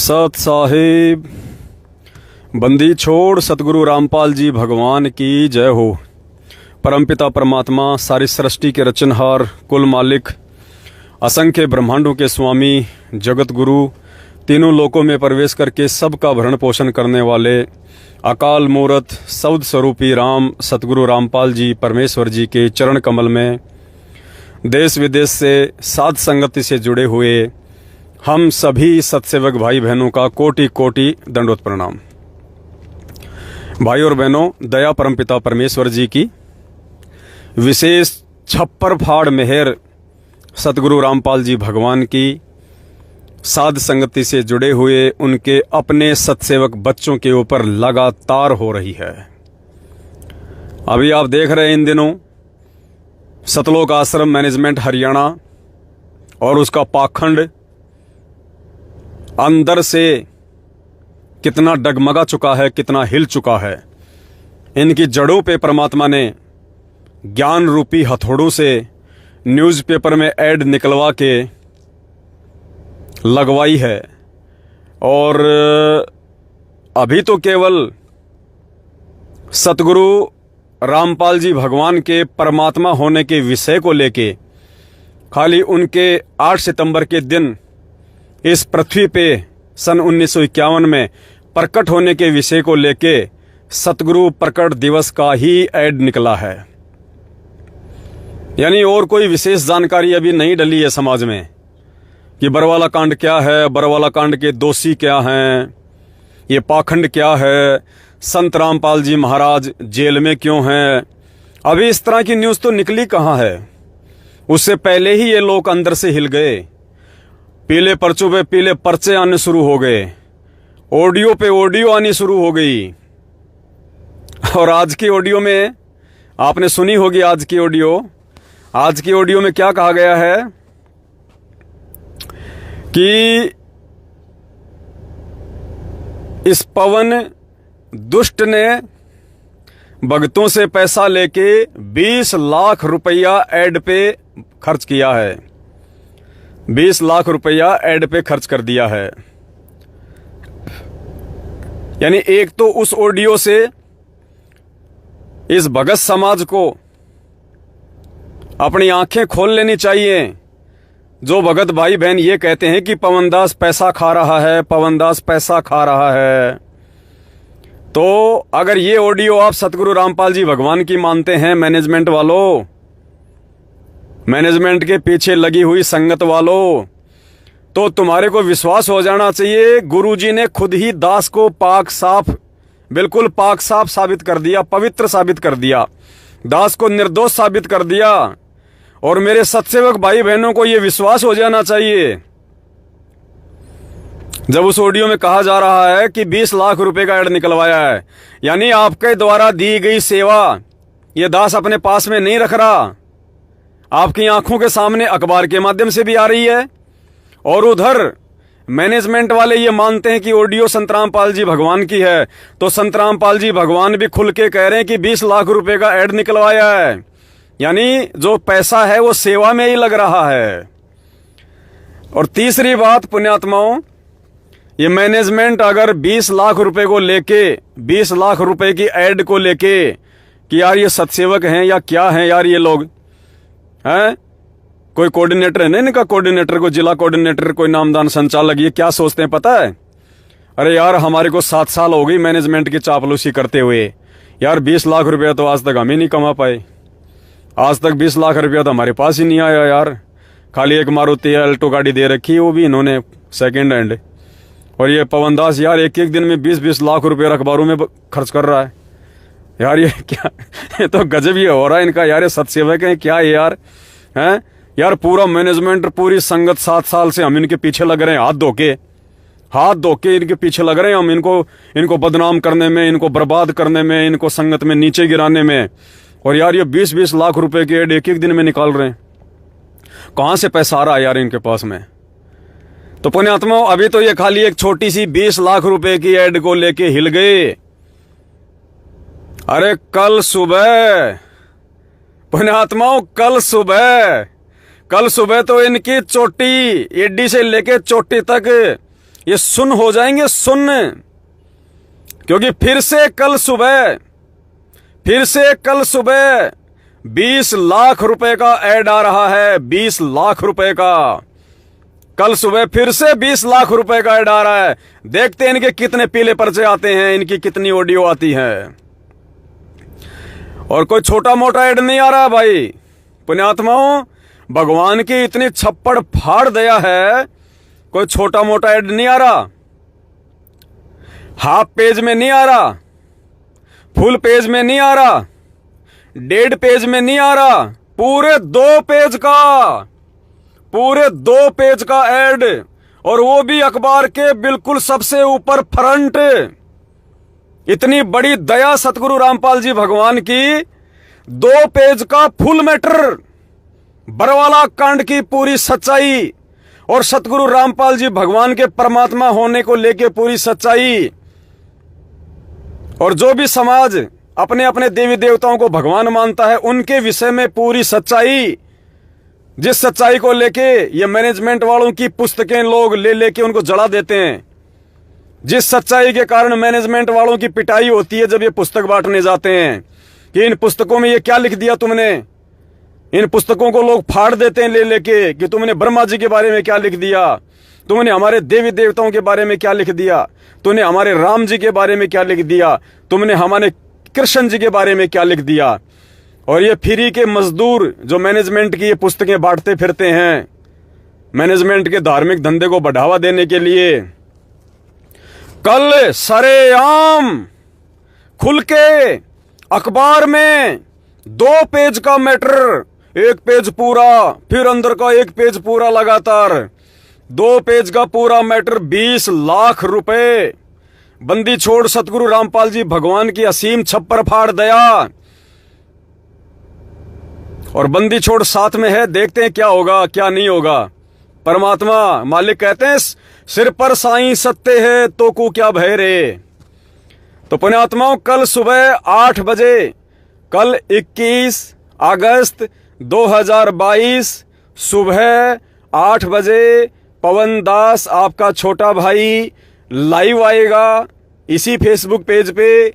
सत साहिब बंदी छोड़ सतगुरु रामपाल जी भगवान की जय हो। परमपिता परमात्मा सारी सृष्टि के रचनहार, कुल मालिक, असंख्य ब्रह्मांडों के स्वामी, जगत गुरु, तीनों लोकों में प्रवेश करके सबका भरण पोषण करने वाले अकाल मूरत सौद स्वरूपी राम सतगुरु रामपाल जी परमेश्वर जी के चरण कमल में देश विदेश से साध संगति से जुड़े हुए हम सभी सत्सेवक भाई बहनों का कोटि कोटि दंडवत प्रणाम। भाई और बहनों, दया परमपिता परमेश्वर जी की विशेष छप्पर फाड़ मेहर सतगुरु रामपाल जी भगवान की साध संगति से जुड़े हुए उनके अपने सत्सेवक बच्चों के ऊपर लगातार हो रही है। अभी आप देख रहे हैं इन दिनों सतलोक आश्रम मैनेजमेंट हरियाणा और उसका पाखंड अंदर से कितना डगमगा चुका है, कितना हिल चुका है। इनकी जड़ों पे परमात्मा ने ज्ञान रूपी हथौड़ों से न्यूज़पेपर में ऐड निकलवा के लगवाई है। और अभी तो केवल सतगुरु रामपाल जी भगवान के परमात्मा होने के विषय को लेके खाली उनके 8 सितंबर के दिन इस पृथ्वी पे सन 1951 में प्रकट होने के विषय को लेके सतगुरु प्रकट दिवस का ही ऐड निकला है। यानी और कोई विशेष जानकारी अभी नहीं डली है समाज में कि बरवाला कांड क्या है, बरवाला कांड के दोषी क्या हैं, ये पाखंड क्या है, संत रामपाल जी महाराज जेल में क्यों हैं। अभी इस तरह की न्यूज़ तो निकली कहाँ है। उससे पहले ही ये लोग अंदर से हिल गए। पीले पर्चों पे पीले पर्चे आने शुरू हो गए, ऑडियो पे ऑडियो आनी शुरू हो गई। और आज की ऑडियो में आपने सुनी होगी, आज की ऑडियो में क्या कहा गया है कि इस पवन दुष्ट ने भक्तों से पैसा लेके 20 लाख रुपया ऐड पे खर्च किया है। 20 लाख रुपया ऐड पे खर्च कर दिया है। यानी एक तो उस ऑडियो से इस भगत समाज को अपनी आंखें खोल लेनी चाहिए। जो भगत भाई बहन ये कहते हैं कि पवनदास पैसा खा रहा है, पवनदास पैसा खा रहा है, तो अगर ये ऑडियो आप सतगुरु रामपाल जी भगवान की मानते हैं, मैनेजमेंट वालों, मैनेजमेंट के पीछे लगी हुई संगत वालों, तो तुम्हारे को विश्वास हो जाना चाहिए गुरुजी ने खुद ही दास को पाक साफ, बिल्कुल पाक साफ साबित कर दिया, पवित्र साबित कर दिया, दास को निर्दोष साबित कर दिया। और मेरे सत्सेवक भाई बहनों को यह विश्वास हो जाना चाहिए जब उस ऑडियो में कहा जा रहा है कि 20 लाख रुपए का ऐड निकलवाया है। यानी आपके द्वारा दी गई सेवा ये दास अपने पास में नहीं रख रहा, आपकी आंखों के सामने अखबार के माध्यम से भी आ रही है। और उधर मैनेजमेंट वाले ये मानते हैं कि ऑडियो संत रामपाल जी भगवान की है, तो संत रामपाल जी भगवान भी खुल के कह रहे हैं कि 20 लाख रुपए का ऐड निकलवाया है। यानी जो पैसा है वो सेवा में ही लग रहा है। और तीसरी बात पुण्यात्माओं, ये मैनेजमेंट अगर 20 लाख रुपए को लेके, 20 लाख रुपए की ऐड को लेके कि यार ये सत्सेवक हैं या क्या हैं यार ये लोग हैं, कोई कोऑर्डिनेटर है ना इनका, कोऑर्डिनेटर को जिला कोऑर्डिनेटर, कोई नामदान संचालक, ये क्या सोचते हैं पता है? अरे यार हमारे को 7 साल हो गई मैनेजमेंट की चापलूसी करते हुए, यार 20 लाख रुपया तो आज तक हम ही नहीं कमा पाए, आज तक 20 लाख रुपया तो हमारे पास ही नहीं आया यार। खाली एक मारुति अल्टो गाड़ी दे रखी है, वो भी इन्होंने सेकेंड हैंड। और ये पवनदास यार एक एक दिन में 20-20 लाख रुपये अखबारों में खर्च कर रहा है। यार ये क्या, ये तो गजब ही हो रहा है इनका। यार ये सत्सेवक हैं क्या ये यार, हैं यार? पूरा मैनेजमेंट, पूरी संगत 7 साल से हम इनके पीछे लग रहे हैं, हाथ धो के इनके पीछे लग रहे हैं हम, इनको बदनाम करने में, इनको बर्बाद करने में, इनको संगत में नीचे गिराने में। और यार ये 20-20 लाख रुपए की ऐड एक एक दिन में निकाल रहे हैं। कहां से पैसा आ रहा है यार इनके पास में? तो पुण्यात्माओं, अभी तो ये खाली एक छोटी सी 20 लाख रुपए की ऐड को लेके हिल गए। अरे कल सुबह पुण्यात्माओं, कल सुबह तो इनकी चोटी, एडी से लेके चोटी तक ये सुन्न हो जाएंगे, सुन्न। क्योंकि फिर से कल सुबह 20 लाख रुपए का ऐड आ रहा है, 20 लाख रुपए का। कल सुबह फिर से 20 लाख रुपए का ऐड आ रहा है। देखते हैं इनके कितने पीले पर्चे आते हैं, इनकी कितनी ऑडियो आती है। और कोई छोटा मोटा ऐड नहीं आ रहा भाई। पुण्यात्माओं, भगवान की इतनी छप्पड़ फाड़ दया है, कोई छोटा मोटा ऐड नहीं आ रहा। हाफ पेज में नहीं आ रहा, फुल पेज में नहीं आ रहा, 1.5 पेज में नहीं आ रहा, पूरे 2 पेज का ऐड। और वो भी अखबार के बिल्कुल सबसे ऊपर फ्रंट। इतनी बड़ी दया सतगुरु रामपाल जी भगवान की। 2 पेज का फुल मैटर, बरवाला कांड की पूरी सच्चाई और सतगुरु रामपाल जी भगवान के परमात्मा होने को लेके पूरी सच्चाई। और जो भी समाज अपने अपने देवी देवताओं को भगवान मानता है, उनके विषय में पूरी सच्चाई। जिस सच्चाई को लेके ये मैनेजमेंट वालों की पुस्तकें लोग ले लेके उनको जला देते हैं, जिस सच्चाई के कारण मैनेजमेंट वालों की पिटाई होती है जब ये पुस्तक बांटने जाते हैं कि इन पुस्तकों में ये क्या लिख दिया तुमने। इन पुस्तकों को लोग फाड़ देते हैं ले लेके कि तुमने ब्रह्मा जी के बारे में क्या लिख दिया, तुमने हमारे देवी देवताओं के बारे में क्या लिख दिया, तुमने हमारे राम जी के बारे में क्या लिख दिया, तुमने हमारे कृष्ण जी के बारे में क्या लिख दिया। और ये फ्री के मजदूर जो मैनेजमेंट की ये पुस्तकें बांटते फिरते हैं, मैनेजमेंट के धार्मिक धंधे को बढ़ावा देने के लिए, कल सरेआम खुल के अखबार में 2 पेज का मैटर, 1 पेज पूरा, फिर अंदर का 1 पेज पूरा, लगातार 2 पेज का पूरा मैटर, 20 लाख रुपए। बंदी छोड़ सतगुरु रामपाल जी भगवान की असीम छप्पर फाड़ दया। और बंदी छोड़ साथ में है, देखते हैं क्या होगा क्या नहीं होगा। परमात्मा मालिक कहते हैं, सिर पर साईं सत्य है तो को क्या भय रे। तो पुण्यात्माओं, कल सुबह 8 बजे, कल 21 अगस्त 2022 सुबह 8 बजे पवन दास आपका छोटा भाई लाइव आएगा इसी फेसबुक पेज पे।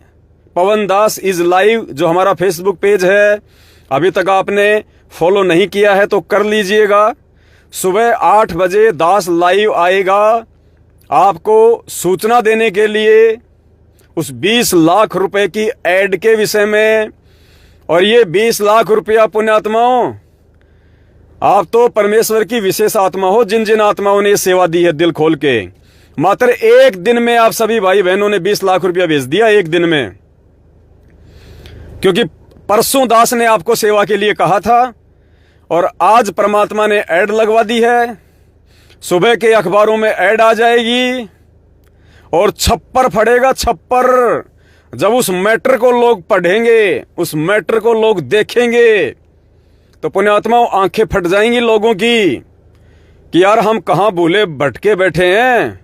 पवन दास इज लाइव जो हमारा फेसबुक पेज है, अभी तक आपने फॉलो नहीं किया है तो कर लीजिएगा। सुबह 8 बजे दास लाइव आएगा आपको सूचना देने के लिए उस 20 लाख रुपए की ऐड के विषय में। और ये 20 लाख रुपया पुण्यात्माओं, आप तो परमेश्वर की विशेष आत्मा हो, जिन जिन आत्माओं ने सेवा दी है दिल खोल के, मात्र 1 दिन में आप सभी भाई बहनों ने 20 लाख रुपया भेज दिया 1 दिन में। क्योंकि परसों दास ने आपको सेवा के लिए कहा था और आज परमात्मा ने ऐड लगवा दी है। सुबह के अखबारों में ऐड आ जाएगी और छप्पर फटेगा, छप्पर। जब उस मैटर को लोग पढ़ेंगे, उस मैटर को लोग देखेंगे, तो पुण्यात्माओं आंखें फट जाएंगी लोगों की कि यार हम कहां भूले भटके बैठे हैं,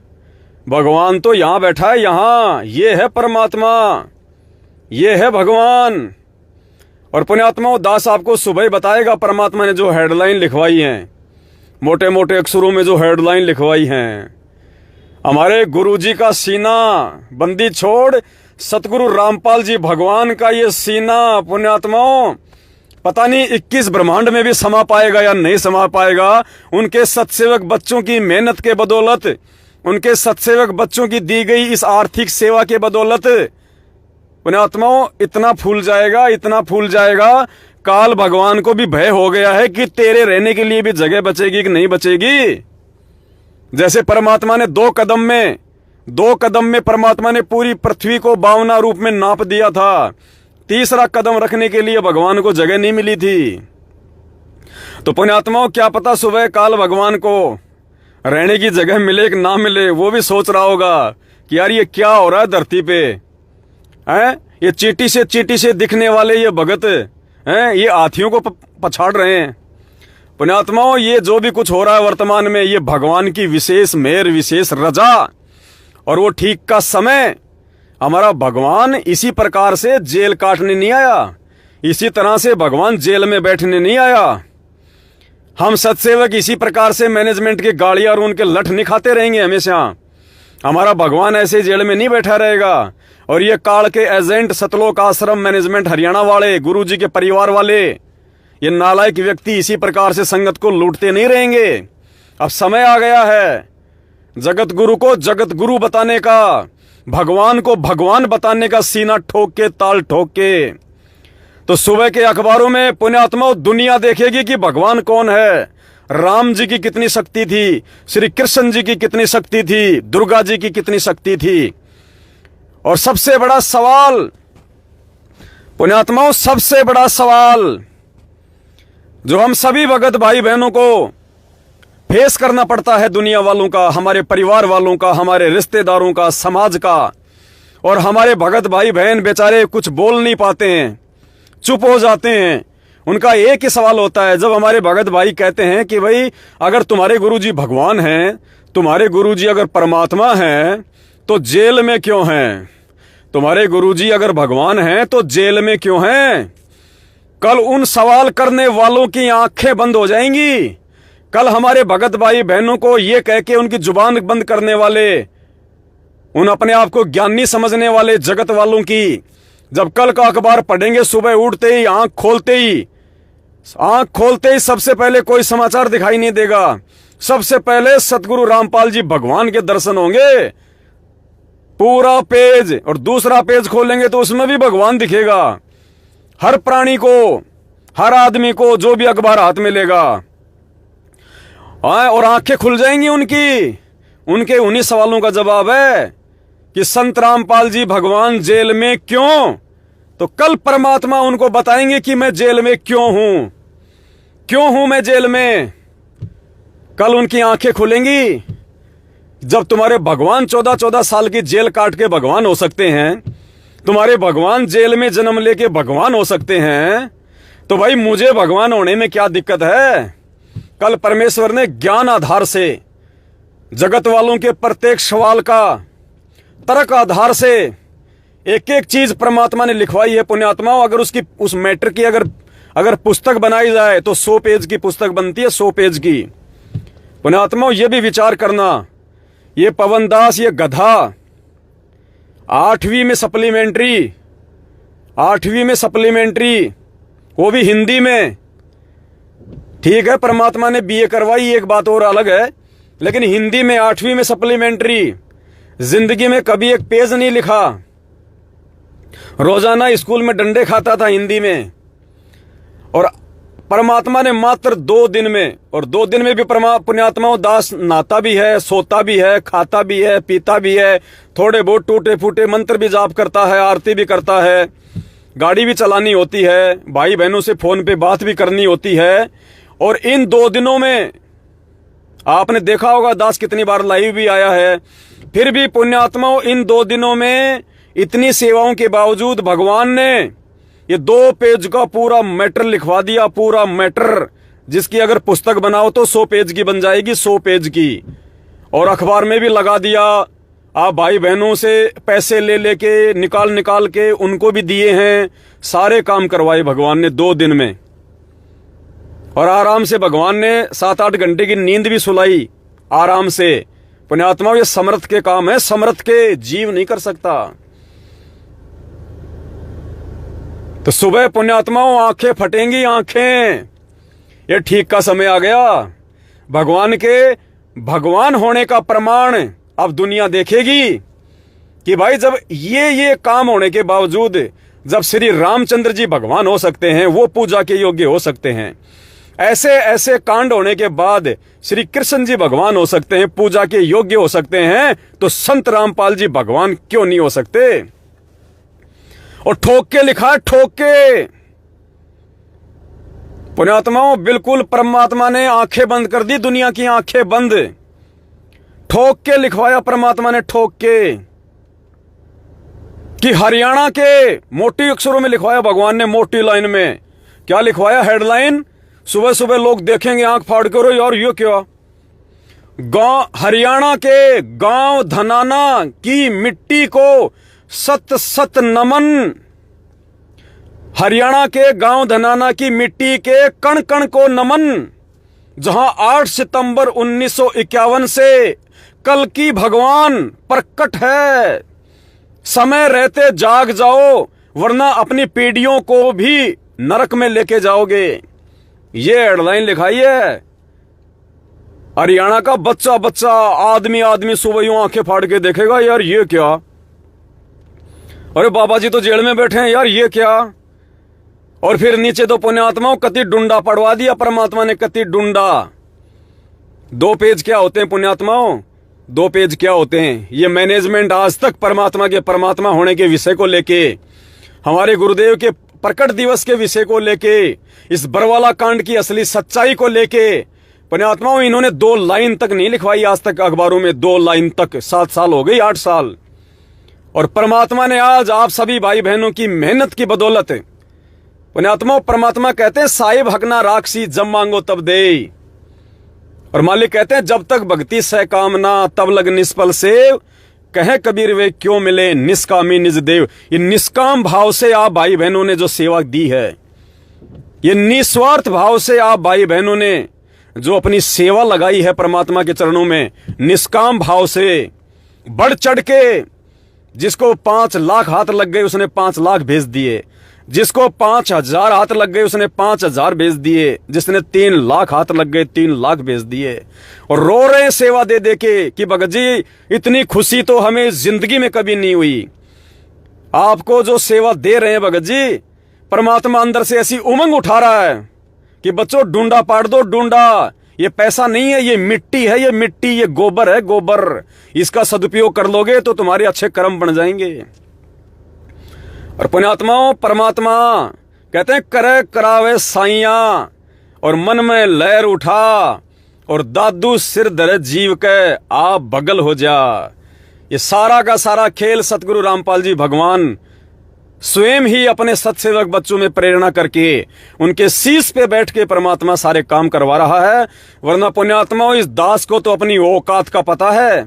भगवान तो यहां बैठा है, यहां ये है परमात्मा, ये है भगवान। और पुण्यात्माओं, दास आपको सुबह ही बताएगा परमात्मा ने जो हेडलाइन लिखवाई हैं, मोटे मोटे अक्षरों में जो हेडलाइन लिखवाई हैं। हमारे गुरुजी का सीना, बंदी छोड़ सतगुरु रामपाल जी भगवान का ये सीना पुण्यात्माओं पता नहीं 21 ब्रह्मांड में भी समा पाएगा या नहीं समा पाएगा। उनके सत्सेवक बच्चों की मेहनत के बदौलत, उनके सत्सेवक बच्चों की दी गई इस आर्थिक सेवा के बदौलत पुण्यात्माओं इतना फूल जाएगा, इतना फूल जाएगा। काल भगवान को भी भय हो गया है कि तेरे रहने के लिए भी जगह बचेगी कि नहीं बचेगी। जैसे परमात्मा ने 2 कदम में परमात्मा ने पूरी पृथ्वी को 52 रूप में नाप दिया था, तीसरा कदम रखने के लिए भगवान को जगह नहीं मिली थी। तो पुण्यात्माओं, क्या पता सुबह काल भगवान को रहने की जगह मिले कि ना मिले। वो भी सोच रहा होगा कि यार ये क्या हो रहा है धरती पे, हैं? ये चीटी से दिखने वाले ये भगत हैं, ये हाथियों को पछाड़ रहे हैं। पुण्यात्माओं, ये जो भी कुछ हो रहा है वर्तमान में, ये भगवान की विशेष मेहर, विशेष रजा। और वो ठीक का समय, हमारा भगवान इसी प्रकार से जेल काटने नहीं आया, इसी तरह से भगवान जेल में बैठने नहीं आया। हम सत्सेवक इसी प्रकार से मैनेजमेंट की गाड़ियां और उनके लठ नहीं खाते रहेंगे हमेशा। हमारा भगवान ऐसे जेल में नहीं बैठा रहेगा। और ये काल के एजेंट, सतलोक आश्रम मैनेजमेंट हरियाणा वाले, गुरुजी के परिवार वाले, ये नालायक व्यक्ति इसी प्रकार से संगत को लूटते नहीं रहेंगे। अब समय आ गया है जगत गुरु को जगत गुरु बताने का, भगवान को भगवान बताने का, सीना ठोक के, ताल ठोक के। तो सुबह के अखबारों में पुण्यात्माओं दुनिया देखेगी कि भगवान कौन है। राम जी की कितनी शक्ति थी, श्री कृष्ण जी की कितनी शक्ति थी, दुर्गा जी की कितनी शक्ति थी। और सबसे बड़ा सवाल पुण्यात्माओं, सबसे बड़ा सवाल जो हम सभी भगत भाई बहनों को फेस करना पड़ता है, दुनिया वालों का, हमारे परिवार वालों का, हमारे रिश्तेदारों का, समाज का, और हमारे भगत भाई बहन बेचारे कुछ बोल नहीं पाते हैं, चुप हो जाते हैं। उनका एक ही सवाल होता है, जब हमारे भगत भाई कहते हैं कि भाई अगर तुम्हारे गुरुजी भगवान हैं, तुम्हारे गुरुजी अगर परमात्मा हैं, तो जेल में क्यों हैं? तुम्हारे गुरुजी अगर भगवान हैं तो जेल में क्यों हैं? कल उन सवाल करने वालों की आंखें बंद हो जाएंगी। कल हमारे भगत भाई बहनों को ये कह के उनकी जुबान बंद करने वाले, उन अपने आप को ज्ञानी समझने वाले जगत वालों की, जब कल का अखबार पढ़ेंगे, सुबह उठते ही आंख खोलते ही सबसे पहले कोई समाचार दिखाई नहीं देगा। सबसे पहले सतगुरु रामपाल जी भगवान के दर्शन होंगे, पूरा पेज, और दूसरा पेज खोलेंगे तो उसमें भी भगवान दिखेगा। हर प्राणी को, हर आदमी को, जो भी अखबार हाथ में लेगा, और आंखें खुल जाएंगी उनके उन्हीं सवालों का जवाब है कि संत रामपाल जी भगवान जेल में क्यों? तो कल परमात्मा उनको बताएंगे कि मैं जेल में क्यों हूं मैं जेल में। कल उनकी आंखें खुलेंगी। जब तुम्हारे भगवान 14-14 साल की जेल काट के भगवान हो सकते हैं, तुम्हारे भगवान जेल में जन्म लेके भगवान हो सकते हैं, तो भाई मुझे भगवान होने में क्या दिक्कत है? कल परमेश्वर ने ज्ञान आधार से जगत वालों के प्रत्येक सवाल का तर्क आधार से एक एक चीज परमात्मा ने लिखवाई है। पुण्यात्माओं, अगर उस मैटर की अगर पुस्तक बनाई जाए तो 100 पेज की पुस्तक बनती है, 100 पेज की। पुण्यात्माओं, ये भी विचार करना, ये पवन दास, ये गधा 8वीं में सप्लीमेंट्री, वो भी हिंदी में। ठीक है, परमात्मा ने बीए करवाई, एक बात और अलग है, लेकिन हिंदी में 8वीं में सप्लीमेंट्री। जिंदगी में कभी एक पेज नहीं लिखा, रोजाना स्कूल में डंडे खाता था हिंदी में। और परमात्मा ने मात्र 2 दिन में, और 2 दिन में भी पुण्यात्माओं दास नहाता भी है, सोता भी है, खाता भी है, पीता भी है, थोड़े बहुत टूटे फूटे मंत्र भी जाप करता है, आरती भी करता है, गाड़ी भी चलानी होती है, भाई बहनों से फोन पे बात भी करनी होती है। और इन 2 दिनों में आपने देखा होगा दास कितनी बार लाइव भी आया है। फिर भी पुण्यात्माओं, इन 2 दिनों में इतनी सेवाओं के बावजूद भगवान ने ये 2 पेज का पूरा मैटर लिखवा दिया, पूरा मैटर, जिसकी अगर पुस्तक बनाओ तो 100 पेज की बन जाएगी, 100 पेज की। और अखबार में भी लगा दिया। आप भाई बहनों से पैसे ले लेके, निकाल के उनको भी दिए हैं। सारे काम करवाए भगवान ने 2 दिन में। और आराम से भगवान ने 7-8 घंटे की नींद भी सुलाई आराम से। पुण्यात्माओं, ये समर्थ के काम है, समर्थ के जीव नहीं कर सकता। तो सुबह पुण्यात्माओं आंखें फटेंगी, आंखें। ये ठीक का समय आ गया। भगवान के भगवान होने का प्रमाण अब दुनिया देखेगी कि भाई जब ये काम होने के बावजूद जब श्री रामचंद्र जी भगवान हो सकते हैं, वो पूजा के योग्य हो सकते हैं, ऐसे कांड होने के बाद श्री कृष्ण जी भगवान हो सकते हैं, पूजा के योग्य हो सकते हैं, तो संत रामपाल जी भगवान क्यों नहीं हो सकते? और ठोक के लिखा, ठोक के। पुण्यात्माओं, बिल्कुल परमात्मा ने आंखें बंद कर दी, दुनिया की आंखें बंद। ठोक के लिखवाया परमात्मा ने, ठोक के, कि हरियाणा के मोटी अक्षरों में लिखवाया भगवान ने, मोटी लाइन में। क्या लिखवाया? हेडलाइन। सुबह सुबह लोग देखेंगे आंख फाड़ कर, यार ये क्या? गांव हरियाणा के गांव धनाना की मिट्टी को सत सत नमन। हरियाणा के गांव धनाना की मिट्टी के कण कण को नमन, जहां 8 सितंबर 1951 से कल की भगवान प्रकट है। समय रहते जाग जाओ, वरना अपनी पीढ़ियों को भी नरक में लेके जाओगे। ये हेडलाइन लिखाई है। हरियाणा का बच्चा बच्चा, आदमी आदमी सुबह यूं आंखें फाड़ के देखेगा, यार ये क्या, अरे बाबा जी तो जेल में बैठे हैं, यार ये क्या। और फिर नीचे तो पुण्यात्माओं कति डुंडा पड़वा दिया परमात्मा ने, कति डुंडा। 2 पेज क्या होते हैं पुण्यात्माओं, 2 पेज क्या होते हैं। ये मैनेजमेंट आज तक परमात्मा के परमात्मा होने के विषय को लेके, हमारे गुरुदेव के प्रकट दिवस के विषय को लेके, इस बरवाला कांड की असली सच्चाई को लेके पुण्यात्माओं इन्होंने 2 लाइन तक नहीं लिखवाई आज तक अखबारों में, 2 लाइन तक। 7 साल हो गई, 8 साल। और परमात्मा ने आज आप सभी भाई बहनों की मेहनत की बदौलत, पुण्यात्मा परमात्मा कहते हैं साहिब हकना राक्षी, जब मांगो तब दे। और मालिक कहते हैं जब तक भक्ति सह कामना, तब लग निष्फल सेव, कहे कबीर वे क्यों मिले निष्कामी निज देव। ये निष्काम भाव से आप भाई बहनों ने जो सेवा दी है, ये निस्वार्थ भाव से आप भाई बहनों ने जो अपनी सेवा लगाई है परमात्मा के चरणों में, निष्काम भाव से बढ़ चढ़ के, जिसको 5 लाख हाथ लग गए उसने 5 लाख भेज दिए, जिसको 5000 हाथ लग गए उसने 5000 भेज दिए, जिसने 3 लाख हाथ लग गए 3 लाख भेज दिए। और रो रहे सेवा दे दे के कि भगत जी इतनी खुशी तो हमें जिंदगी में कभी नहीं हुई। आपको जो सेवा दे रहे हैं भगत जी, परमात्मा अंदर से ऐसी उमंग उठा रहा है कि बच्चों डूंडा पाड़ दो, डूंडा। ये पैसा नहीं है, ये मिट्टी है, ये मिट्टी, ये गोबर है, गोबर। इसका सदुपयोग कर लोगे तो तुम्हारे अच्छे कर्म बन जाएंगे। और पुण्यात्माओं परमात्मा कहते हैं करे करावे साइया, और मन में लहर उठा, और दादू सिर धरे जीव के आप बगल हो जा। ये सारा का सारा खेल सतगुरु रामपाल जी भगवान स्वयं ही अपने सत्सेवक बच्चों में प्रेरणा करके उनके शीश पे बैठ के परमात्मा सारे काम करवा रहा है। वरना पुण्यात्माओं इस दास को तो अपनी औकात का पता है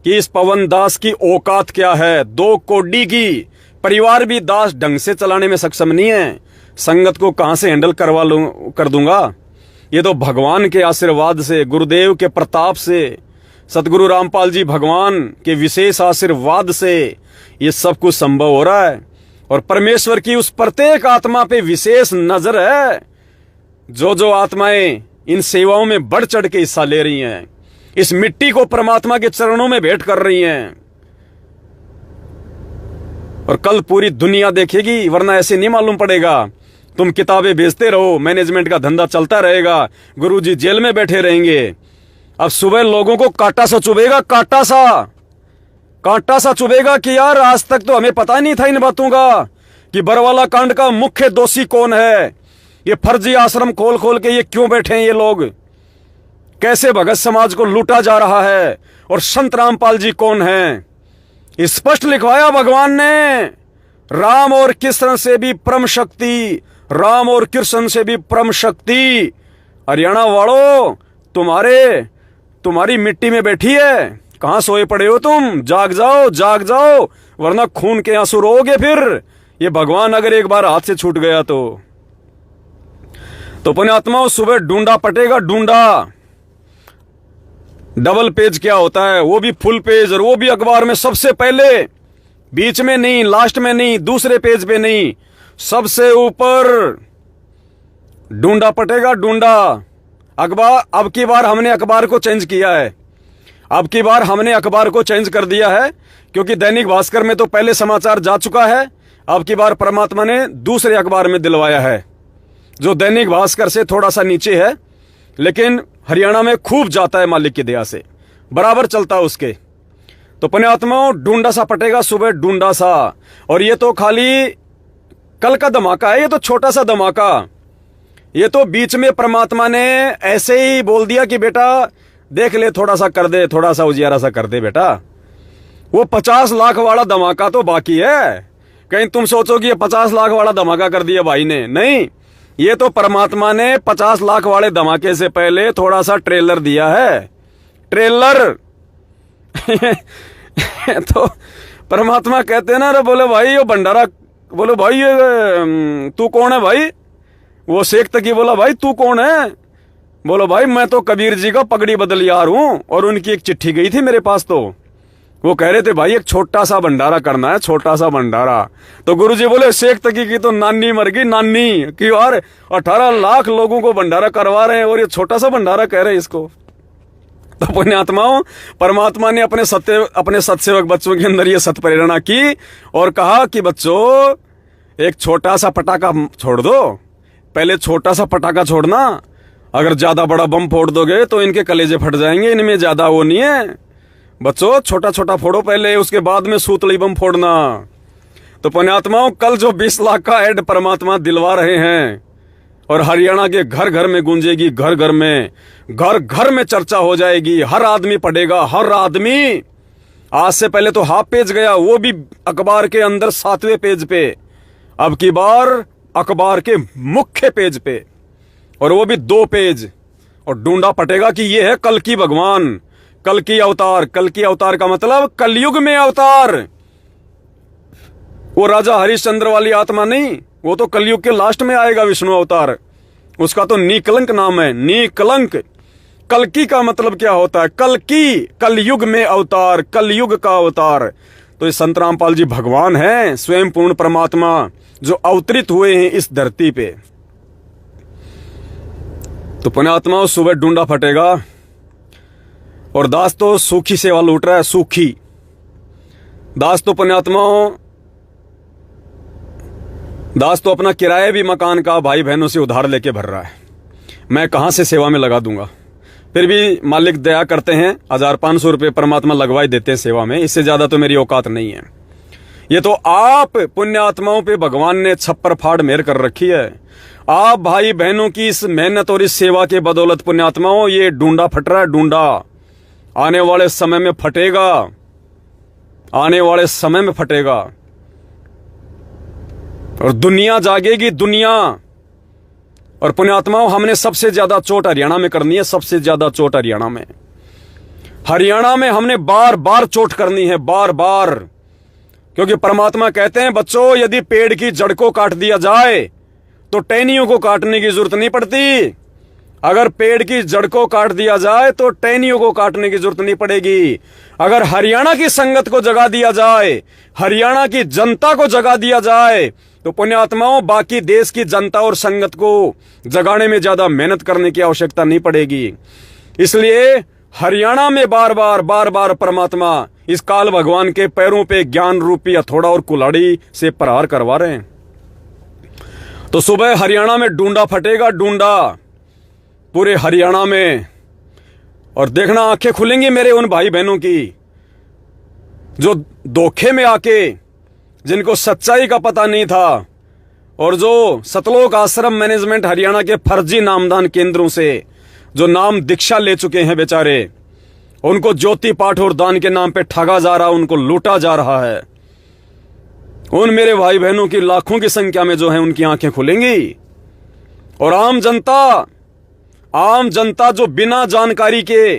कि इस पवन दास की औकात क्या है। 2 कौड़ी की परिवार भी दास ढंग से चलाने में सक्षम नहीं है, संगत को कहां से हैंडल कर दूंगा। ये तो भगवान के आशीर्वाद से, गुरुदेव के प्रताप से, सतगुरु रामपाल जी भगवान के विशेष आशीर्वाद से ये सब कुछ संभव हो रहा है। और परमेश्वर की उस प्रत्येक आत्मा पे विशेष नजर है, जो आत्माएं इन सेवाओं में बढ़ चढ़ के हिस्सा ले रही हैं, इस मिट्टी को परमात्मा के चरणों में भेंट कर रही हैं। और कल पूरी दुनिया देखेगी, वरना ऐसे नहीं मालूम पड़ेगा। तुम किताबें बेचते रहो, मैनेजमेंट का धंधा चलता रहेगा, गुरुजी जेल में बैठे रहेंगे। अब सुबह लोगों को कांटा सा चुभेगा, कांटा सा चुभेगा कि यार आज तक तो हमें पता नहीं था इन बातों का कि बरवाला कांड का मुख्य दोषी कौन है। ये फर्जी आश्रम खोल खोल के ये क्यों बैठे हैं ये लोग, कैसे भगत समाज को लूटा जा रहा है, और संत रामपाल जी कौन हैं। स्पष्ट लिखवाया भगवान ने, राम और कृष्ण से भी परम शक्ति, राम और कृष्ण से भी परम शक्ति हरियाणा वालों तुम्हारी मिट्टी में बैठी है। कहां सोए पड़े हो तुम, जाग जाओ, जाग जाओ, वरना खून के आंसू रोओगे। फिर ये भगवान अगर एक बार हाथ से छूट गया तो पुण्यात्माओं सुबह डूंडा पटेगा, डूंडा। डबल पेज क्या होता है, वो भी फुल पेज, और वो भी अखबार में सबसे पहले, बीच में नहीं, लास्ट में नहीं, दूसरे पेज पे नहीं, सबसे ऊपर डूंडा पटेगा, डूंडा। अखबार अब की बार हमने अखबार को चेंज किया है, अब की बार हमने अखबार को चेंज कर दिया है, क्योंकि दैनिक भास्कर में तो पहले समाचार जा चुका है। अब की बार परमात्मा ने दूसरे अखबार में दिलवाया है, जो दैनिक भास्कर से थोड़ा सा नीचे है, लेकिन हरियाणा में खूब जाता है, मालिक की दया से बराबर चलता है उसके। तो पुण्यात्माओं डूंडा सा पटेगा सुबह, डूंडा सा। और ये तो खाली कल का धमाका है, ये तो छोटा सा धमाका। ये तो बीच में परमात्मा ने ऐसे ही बोल दिया कि बेटा देख ले, थोड़ा सा कर दे, थोड़ा सा उजियारा सा कर दे बेटा। वो 50 लाख वाला धमाका तो बाकी है। कहीं तुम सोचो कि ये 50 लाख वाला धमाका कर दिया भाई ने, नहीं। ये तो परमात्मा ने 50 लाख वाले धमाके से पहले थोड़ा सा ट्रेलर दिया है, ट्रेलर। तो परमात्मा कहते हैं ना, रे बोले भाई ये भंडारा, बोले भाई ये तू कौन है भाई। वो शेख तकी बोला भाई तू कौन है। बोलो भाई मैं तो कबीर जी का पगड़ी बदलियार हूं, और उनकी एक चिट्ठी गई थी मेरे पास, तो वो कह रहे थे भाई एक छोटा सा भंडारा करना है, छोटा सा भंडारा। तो गुरुजी बोले शेख तकी की तो नानी मर गई, नानी कि यार 18 लाख लोगों को भंडारा करवा रहे हैं और ये छोटा सा भंडारा कह रहे हैं इसको। तो पुण्यात्माओं, परमात्मा ने अपने सत्सेवक बच्चों के अंदर ये सत प्रेरणा की और कहा कि बच्चों एक छोटा सा पटाखा छोड़ दो, पहले छोटा सा पटाखा छोड़ना, अगर ज्यादा बड़ा बम फोड़ दोगे तो इनके कलेजे फट जाएंगे, इनमें ज्यादा वो नहीं है बच्चों, छोटा छोटा फोड़ो पहले, उसके बाद में सूतली बम फोड़ना। तो पुण्यात्माओं, कल जो 20 लाख का ऐड परमात्मा दिलवा रहे हैं और हरियाणा के घर घर में गूंजेगी, घर घर में चर्चा हो जाएगी, हर आदमी पढ़ेगा, हर आदमी। आज से पहले तो हाफ पेज गया, वो भी अखबार के अंदर 7वें पेज पे, अब की बार अखबार के मुख्य पेज पे, और वो भी 2 पेज, और ढूंढा पटेगा कि ये है कल की भगवान, कल की अवतार। कल की अवतार का मतलब कलयुग में अवतार। वो राजा हरिश्चंद्र वाली आत्मा नहीं, वो तो कलयुग के लास्ट में आएगा विष्णु अवतार, उसका तो निकलंक नाम है, निकलंक। कलकी का मतलब क्या होता है? कलकी, कलयुग में अवतार, कलयुग का अवतार। तो ये संत रामपाल जी भगवान हैं, स्वयं पूर्ण परमात्मा जो अवतरित हुए हैं इस धरती पे। तो पुण्यात्माओं, सुबह ढूंढा फटेगा और दास तो सूखी सेवा लूट रहा है, सूखी दास तो पुण्यात्माओं, दास तो अपना किराया भी मकान का भाई बहनों से उधार लेके भर रहा है। मैं कहां से सेवा में लगा दूंगा? फिर भी मालिक दया करते हैं, 1500 रुपये परमात्मा लगवाई देते हैं सेवा में, इससे ज्यादा तो मेरी औकात नहीं है। ये तो आप पुण्यात्माओं पे भगवान ने छप्पर फाड़ मेहर कर रखी है। आप भाई बहनों की इस मेहनत और इस सेवा के बदौलत पुण्यात्माओं ये ढूंढा फट रहा है, ढूंढा आने वाले समय में फटेगा, आने वाले समय में फटेगा और दुनिया जागेगी, दुनिया। और पुण्यात्माओं, हमने सबसे ज्यादा चोट हरियाणा में करनी है, सबसे ज्यादा चोट हरियाणा में। हरियाणा में हमने बार बार चोट करनी है, बार बार, क्योंकि परमात्मा कहते हैं बच्चों, यदि पेड़ की जड़ को काट दिया जाए तो टहनियों को काटने की जरूरत नहीं पड़ती। अगर पेड़ की जड़ को काट दिया जाए तो टहनियों को काटने की जरूरत नहीं पड़ेगी। अगर हरियाणा की संगत को जगा दिया जाए, हरियाणा की जनता को जगा दिया जाए, तो पुण्यात्माओं बाकी देश की जनता और संगत को जगाने में ज्यादा मेहनत करने की आवश्यकता नहीं पड़ेगी। इसलिए हरियाणा में बार बार परमात्मा इस काल भगवान के पैरों पे ज्ञान रूपी हथौड़ा और कुल्हाड़ी से प्रहार करवा रहे हैं। तो सुबह हरियाणा में ढूंढा फटेगा, ढूंढा पूरे हरियाणा में। और देखना आंखें खुलेंगी मेरे उन भाई बहनों की जो धोखे में आके, जिनको सच्चाई का पता नहीं था और जो सतलोक आश्रम मैनेजमेंट हरियाणा के फर्जी नामदान केंद्रों से जो नाम दीक्षा ले चुके हैं बेचारे, उनको ज्योति पाठ और दान के नाम पे ठगा जा रहा, उनको लूटा जा रहा है। उन मेरे भाई बहनों की लाखों की संख्या में जो है उनकी आंखें खुलेंगी। और आम जनता जो बिना जानकारी के,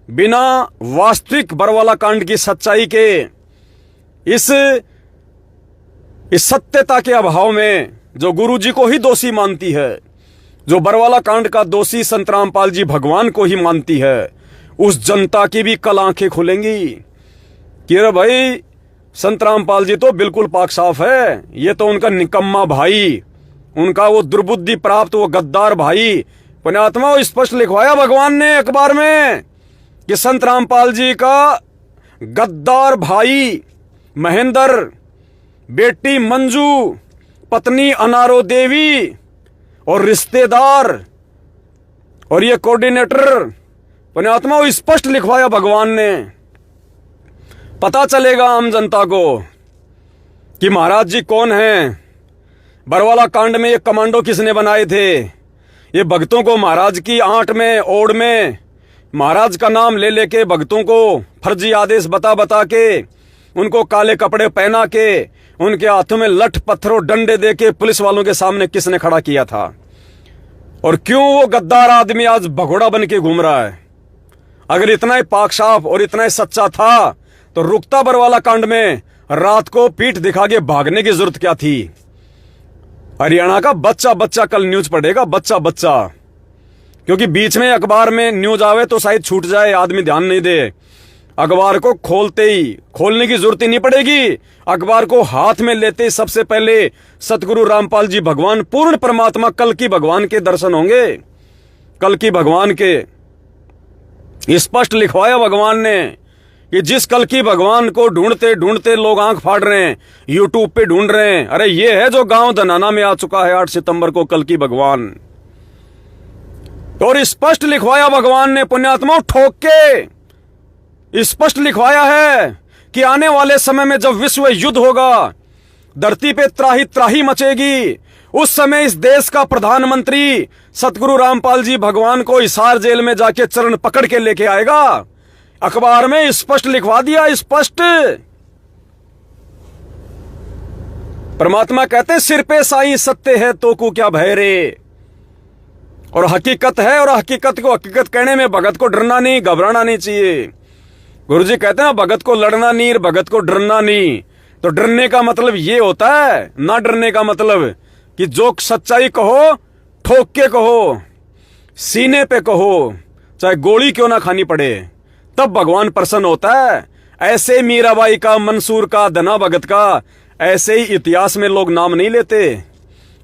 बिना वास्तविक बरवाला कांड की सच्चाई के, इस सत्यता के अभाव में जो गुरुजी को ही दोषी मानती है, जो बरवाला कांड का दोषी संत रामपाल जी भगवान को ही मानती है, उस जनता की भी कल आंखें खुलेंगी कि अरे भाई संत रामपाल जी तो बिल्कुल पाक साफ है, ये तो उनका निकम्मा भाई, उनका वो दुर्बुद्धि प्राप्त वो गद्दार भाई। पुण्यात्मा स्पष्ट लिखवाया भगवान ने अखबार में कि संत रामपाल जी का गद्दार भाई महेंद्र, बेटी मंजू, पत्नी अनारो देवी और रिश्तेदार और ये कोऑर्डिनेटर, पुण्यात्मा स्पष्ट लिखवाया भगवान ने। पता चलेगा आम जनता को कि महाराज जी कौन हैं। बरवाला कांड में ये कमांडो किसने बनाए थे? ये भक्तों को महाराज की आंट में, ओड़ में महाराज का नाम ले लेके भक्तों को फर्जी आदेश बता के, उनको काले कपड़े पहना के, उनके हाथों में लठ पत्थरों डंडे दे के पुलिस वालों के सामने किसने खड़ा किया था? और क्यों वो गद्दार आदमी आज भगोड़ा बन के घूम रहा है? अगर इतना ही पाक साफ और इतना ही सच्चा था तो रुकता बरवाला कांड में रात को पीठ दिखा के भागने की जरूरत क्या थी? हरियाणा का बच्चा कल न्यूज पढ़ेगा, बच्चा क्योंकि बीच में अखबार में न्यूज आवे तो शायद छूट जाए, आदमी ध्यान नहीं दे। अखबार को खोलते ही, खोलने की जरूरत ही नहीं पड़ेगी, अखबार को हाथ में लेते ही सबसे पहले सतगुरु रामपाल जी भगवान पूर्ण परमात्मा कल की भगवान के दर्शन होंगे। कल की भगवान के स्पष्ट लिखवाया भगवान ने कि जिस कल की भगवान को ढूंढते ढूंढते लोग आंख फाड़ रहे हैं, यूट्यूब पे ढूंढ रहे हैं। अरे ये है जो गांव धनाना में आ चुका है 8 सितंबर को कल की भगवान। और स्पष्ट लिखवाया भगवान ने, पुण्यात्मा ठोक के स्पष्ट लिखवाया है कि आने वाले समय में जब विश्व युद्ध होगा, धरती पे त्राही त्राही मचेगी, उस समय इस देश का प्रधानमंत्री सतगुरु रामपाल जी भगवान को हिसार जेल में जाके चरण पकड़ के लेके आएगा। अखबार में स्पष्ट लिखवा दिया, स्पष्ट। परमात्मा कहते सिर पे साईं सत्य है तो को क्या भय रे। और हकीकत है, और हकीकत को हकीकत कहने में भगत को डरना नहीं, घबराना नहीं चाहिए। गुरुजी कहते हैं भगत को लड़ना नहीं, भगत को डरना नहीं। तो डरने का मतलब ये होता है, ना डरने का मतलब कि जो सच्चाई कहो ठोक के कहो, सीने पे कहो, चाहे गोली क्यों ना खानी पड़े, तब भगवान प्रसन्न होता है। ऐसे मीराबाई का, मंसूर का, धना भगत का ऐसे ही इतिहास में लोग नाम नहीं लेते।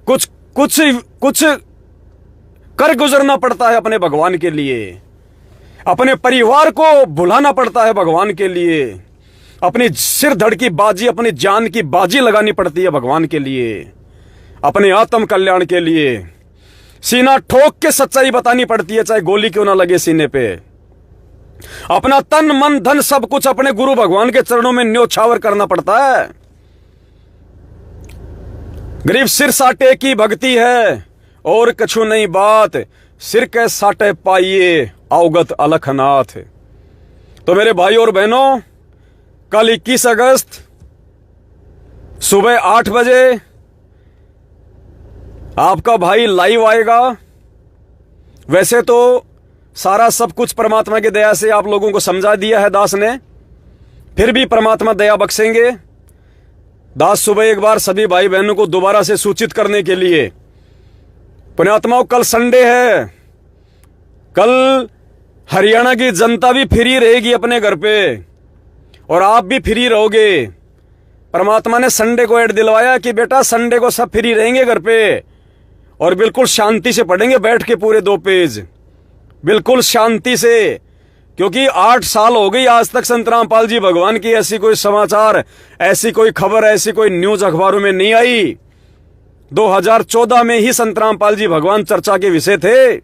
कुछ कुछ कुछ कर गुजरना पड़ता है अपने भगवान के लिए, अपने परिवार को भुलाना पड़ता है भगवान के लिए, अपनी सिर धड़ की बाजी, अपनी जान की बाजी लगानी पड़ती है भगवान के लिए, अपने आत्म कल्याण के लिए। सीना ठोक के सच्चाई बतानी पड़ती है, चाहे गोली क्यों ना लगे सीने पे। अपना तन मन धन सब कुछ अपने गुरु भगवान के चरणों में न्योछावर करना पड़ता है। गरीब सिर साटे की भक्ति है और कछु नहीं बात, सिर के साटे पाइए अवगत अलखनाथ। तो मेरे भाई और बहनों, कल 21 अगस्त सुबह 8 बजे आपका भाई लाइव आएगा। वैसे तो सारा सब कुछ परमात्मा की दया से आप लोगों को समझा दिया है दास ने, फिर भी परमात्मा दया बख्शेंगे। दास सुबह एक बार सभी भाई बहनों को दोबारा से सूचित करने के लिए, पुण्यात्माओं कल संडे है, कल हरियाणा की जनता भी फ्री रहेगी अपने घर पे और आप भी फ्री रहोगे। परमात्मा ने संडे को ऐड दिलवाया कि बेटा संडे को सब फ्री रहेंगे घर पे और बिल्कुल शांति से पढ़ेंगे बैठ के पूरे 2 पेज, बिल्कुल शांति से। क्योंकि 8 साल हो गई आज तक संत रामपाल जी भगवान की ऐसी कोई समाचार, ऐसी कोई खबर, ऐसी कोई न्यूज अखबारों में नहीं आई। 2014 में ही संत रामपाल जी भगवान चर्चा के विषय थे।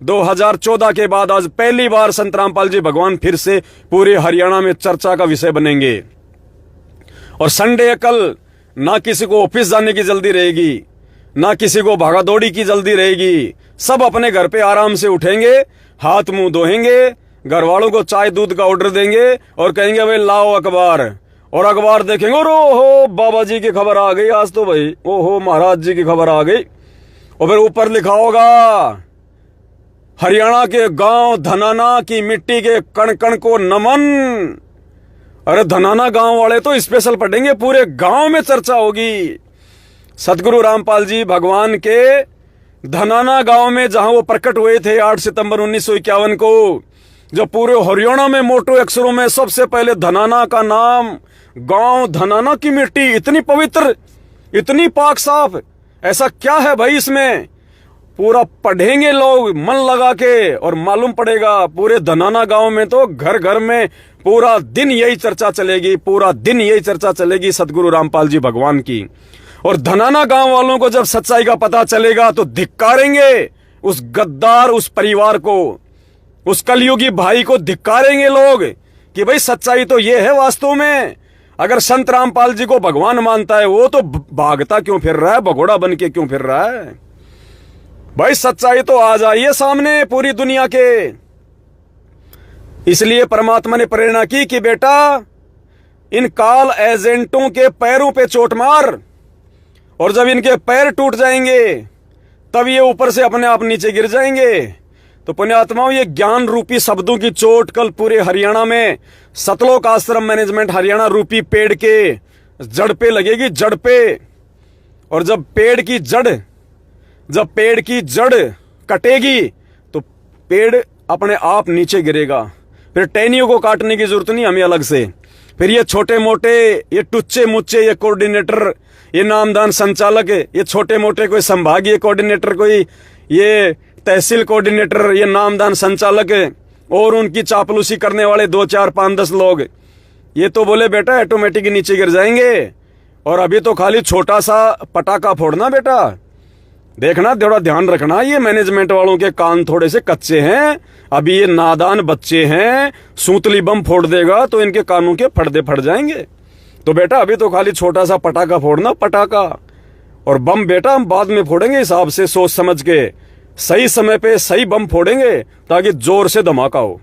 2014 के बाद आज पहली बार संत रामपाल जी भगवान फिर से पूरे हरियाणा में चर्चा का विषय बनेंगे। और संडे कल ना किसी को ऑफिस जाने की जल्दी रहेगी, ना किसी को भागादौड़ी की जल्दी रहेगी। सब अपने घर पे आराम से उठेंगे, हाथ मुंह धोएंगे, घर वालों को चाय दूध का ऑर्डर देंगे और कहेंगे भाई लाओ अखबार, और अखबार देखेंगे और ओहो बाबा जी की खबर आ गई आज तो भाई, ओहो महाराज जी की खबर आ गई। और फिर ऊपर लिखा होगा हरियाणा के गांव धनाना की मिट्टी के कण कण को नमन। अरे धनाना गांव वाले तो स्पेशल पढ़ेंगे, पूरे गांव में चर्चा होगी सतगुरु रामपाल जी भगवान के धनाना गांव में, जहां वो प्रकट हुए थे 8 सितंबर 1951 को। जो पूरे हरियाणा में मोटे अक्षरों में सबसे पहले धनाना का नाम, गांव धनाना की मिट्टी इतनी पवित्र, इतनी पाक साफ, ऐसा क्या है भाई इसमें। पूरा पढ़ेंगे लोग मन लगा के और मालूम पड़ेगा। पूरे धनाना गांव में तो घर घर में पूरा दिन यही चर्चा चलेगी, पूरा दिन यही चर्चा चलेगी सतगुरु रामपाल जी भगवान की। और धनाना गांव वालों को जब सच्चाई का पता चलेगा तो धिक्कारेंगे उस गद्दार, उस परिवार को, उस कलयुगी भाई को धिक्कारेंगे लोग कि भाई सच्चाई तो ये है वास्तव में। अगर संत रामपाल जी को भगवान मानता है वो तो भागता क्यों फिर रहा है, भगोड़ा बन के क्यों फिर रहा है। भाई सच्चाई तो आ जाइए सामने पूरी दुनिया के। इसलिए परमात्मा ने प्रेरणा की कि बेटा इन काल एजेंटों के पैरों पे चोट मार, और जब इनके पैर टूट जाएंगे तब ये ऊपर से अपने आप नीचे गिर जाएंगे। तो पुण्यात्माओं, ये ज्ञान रूपी शब्दों की चोट कल पूरे हरियाणा में सतलोक आश्रम मैनेजमेंट हरियाणा रूपी पेड़ के जड़ पे लगेगी, जड़ पे। और जब पेड़ की जड़ कटेगी तो पेड़ अपने आप नीचे गिरेगा। फिर टहनियों को काटने की जरूरत नहीं हमें अलग से। फिर ये छोटे मोटे, ये टुच्चे मुच्चे, ये कोऑर्डिनेटर, ये नामदान संचालक, ये छोटे मोटे कोई संभागीय कोऑर्डिनेटर, कोई ये तहसील कोऑर्डिनेटर, ये नामदान संचालक और उनकी चापलूसी करने वाले 2 4 5 10 लोग, ये तो बोले बेटा ऑटोमेटिक नीचे गिर जाएंगे। और अभी तो खाली छोटा सा पटाखा फोड़ना बेटा, देखना, थोड़ा ध्यान रखना, ये मैनेजमेंट वालों के कान थोड़े से कच्चे हैं, अभी ये नादान बच्चे हैं, सूतली बम फोड़ देगा तो इनके कानों के पर्दे फट जाएंगे। तो बेटा अभी तो खाली छोटा सा पटाखा फोड़ना, पटाखा, और बम बेटा हम बाद में फोड़ेंगे हिसाब से, सोच समझ के, सही समय पे सही बम फोड़ेंगे ताकि जोर से धमाका हो।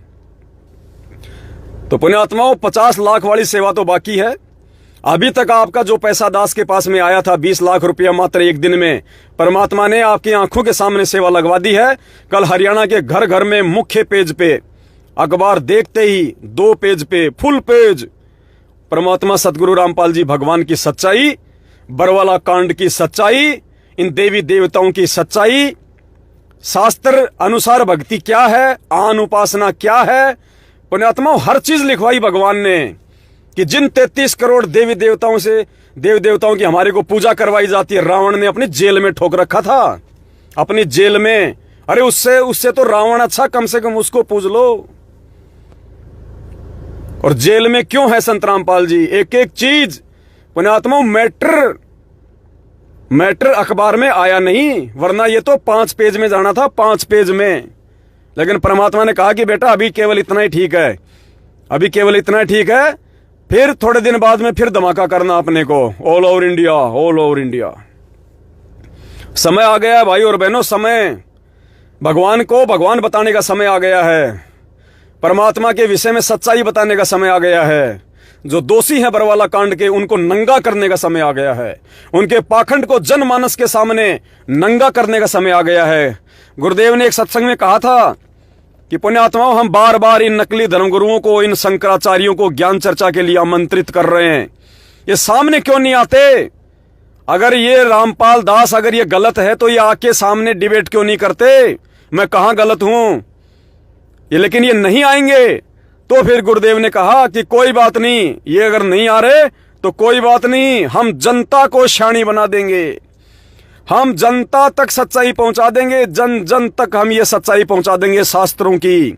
तो पुण्यात्माओं, 50 लाख वाली सेवा तो बाकी है। अभी तक आपका जो पैसा दास के पास में आया था 20 लाख रुपया मात्र एक दिन में, परमात्मा ने आपकी आंखों के सामने सेवा लगवा दी है। कल हरियाणा के घर घर में मुख्य पेज पे, अखबार देखते ही 2 पेज पे, फुल पेज, परमात्मा सतगुरु रामपाल जी भगवान की सच्चाई, बरवाला कांड की सच्चाई, इन देवी देवताओं की सच्चाई, शास्त्र अनुसार भक्ति क्या है, आन उपासना क्या है, पुण्यात्माओं हर चीज लिखवाई भगवान ने कि जिन 33 करोड़ देवी देवताओं से, देवी देवताओं की हमारे को पूजा करवाई जाती है, रावण ने अपनी जेल में ठोक रखा था, अपनी जेल में। अरे उससे तो रावण अच्छा, कम से कम उसको पूज लो। और जेल में क्यों है संत रामपाल जी? एक एक चीज पुण्यात्माओं, मैटर अखबार में आया नहीं, वरना ये तो 5 पेज में जाना था, 5 पेज में। लेकिन परमात्मा ने कहा कि बेटा अभी केवल इतना ही ठीक है, अभी केवल इतना ही ठीक है, फिर थोड़े दिन बाद में फिर धमाका करना अपने को, all over India, all over India. समय आ गया है भाई और बहनों, समय भगवान को भगवान बताने का समय आ गया है, परमात्मा के विषय में सच्चाई बताने का समय आ गया है। जो दोषी हैं बरवाला कांड के, उनको नंगा करने का समय आ गया है, उनके पाखंड को जनमानस के सामने नंगा करने का समय आ गया है। गुरुदेव ने एक सत्संग में कहा था कि पुण्यात्माओं, हम बार बार इन नकली धर्मगुरुओं को, इन शंकराचार्यों को ज्ञान चर्चा के लिए आमंत्रित कर रहे हैं, ये सामने क्यों नहीं आते? अगर ये रामपाल दास अगर ये गलत है तो ये आके सामने डिबेट क्यों नहीं करते, मैं कहां गलत हूं ये? लेकिन ये नहीं आएंगे। तो फिर गुरुदेव ने कहा कि कोई बात नहीं, ये अगर नहीं आ रहे तो कोई बात नहीं, हम जनता को शानी बना देंगे, हम जनता तक सच्चाई पहुंचा देंगे, जन जन तक हम ये सच्चाई पहुंचा देंगे शास्त्रों की।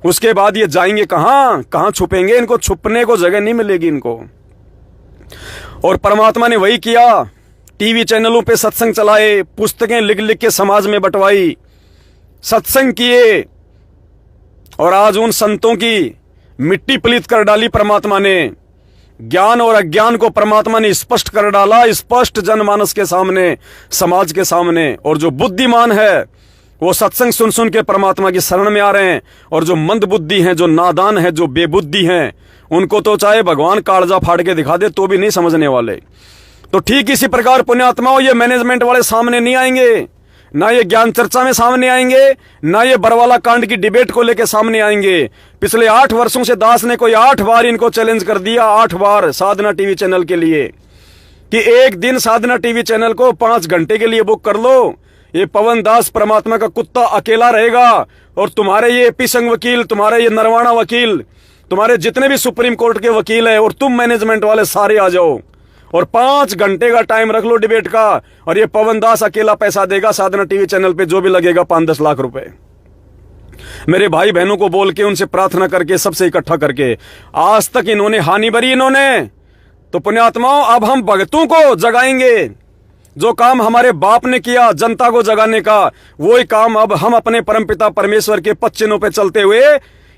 उसके बाद ये जाएंगे कहां छुपेंगे? इनको छुपने को जगह नहीं मिलेगी इनको। और परमात्मा ने वही किया, टीवी चैनलों पे सत्संग चलाए, पुस्तकें लिख लिख के समाज में बंटवाई, सत्संग किए, और आज उन संतों की मिट्टी पलीत कर डाली परमात्मा ने। ज्ञान और अज्ञान को परमात्मा ने स्पष्ट कर डाला, स्पष्ट जनमानस के सामने, समाज के सामने। और जो बुद्धिमान है वो सत्संग सुन सुन के परमात्मा की शरण में आ रहे हैं, और जो मंद बुद्धि हैं, जो नादान हैं, जो बेबुद्धि हैं, उनको तो चाहे भगवान कालजा फाड़ के दिखा दे तो भी नहीं समझने वाले। तो ठीक इसी प्रकार पुण्यात्माओं, ये मैनेजमेंट वाले सामने नहीं आएंगे, ना ये ज्ञान चर्चा में सामने आएंगे, ना ये बरवाला कांड की डिबेट को लेकर सामने आएंगे। पिछले 8 वर्षों से दास ने कोई 8 बार इनको चैलेंज कर दिया, 8 बार साधना टीवी चैनल के लिए, कि एक दिन साधना टीवी चैनल को 5 घंटे के लिए बुक कर लो, ये पवन दास परमात्मा का कुत्ता अकेला रहेगा, और तुम्हारे ये एपी संघ वकील, तुम्हारे ये नरवाणा वकील, तुम्हारे जितने भी सुप्रीम कोर्ट के वकील है, और तुम मैनेजमेंट वाले सारे आ जाओ, और 5 घंटे का टाइम रख लो डिबेट का, और ये पवन दास अकेला पैसा देगा साधना टीवी चैनल पे, जो भी लगेगा 5-10 लाख रुपए। मेरे भाई बहनों को बोल के, उनसे प्रार्थना करके, सबसे इकट्ठा करके, आज तक इन्होंने हानि भरी इन्होंने। तो पुण्यात्माओं, अब हम भक्तों को जगाएंगे। जो काम हमारे बाप ने किया जनता को जगाने का, वही काम अब हम अपने परमपिता परमेश्वर के पच्चिनों पे चलते हुए,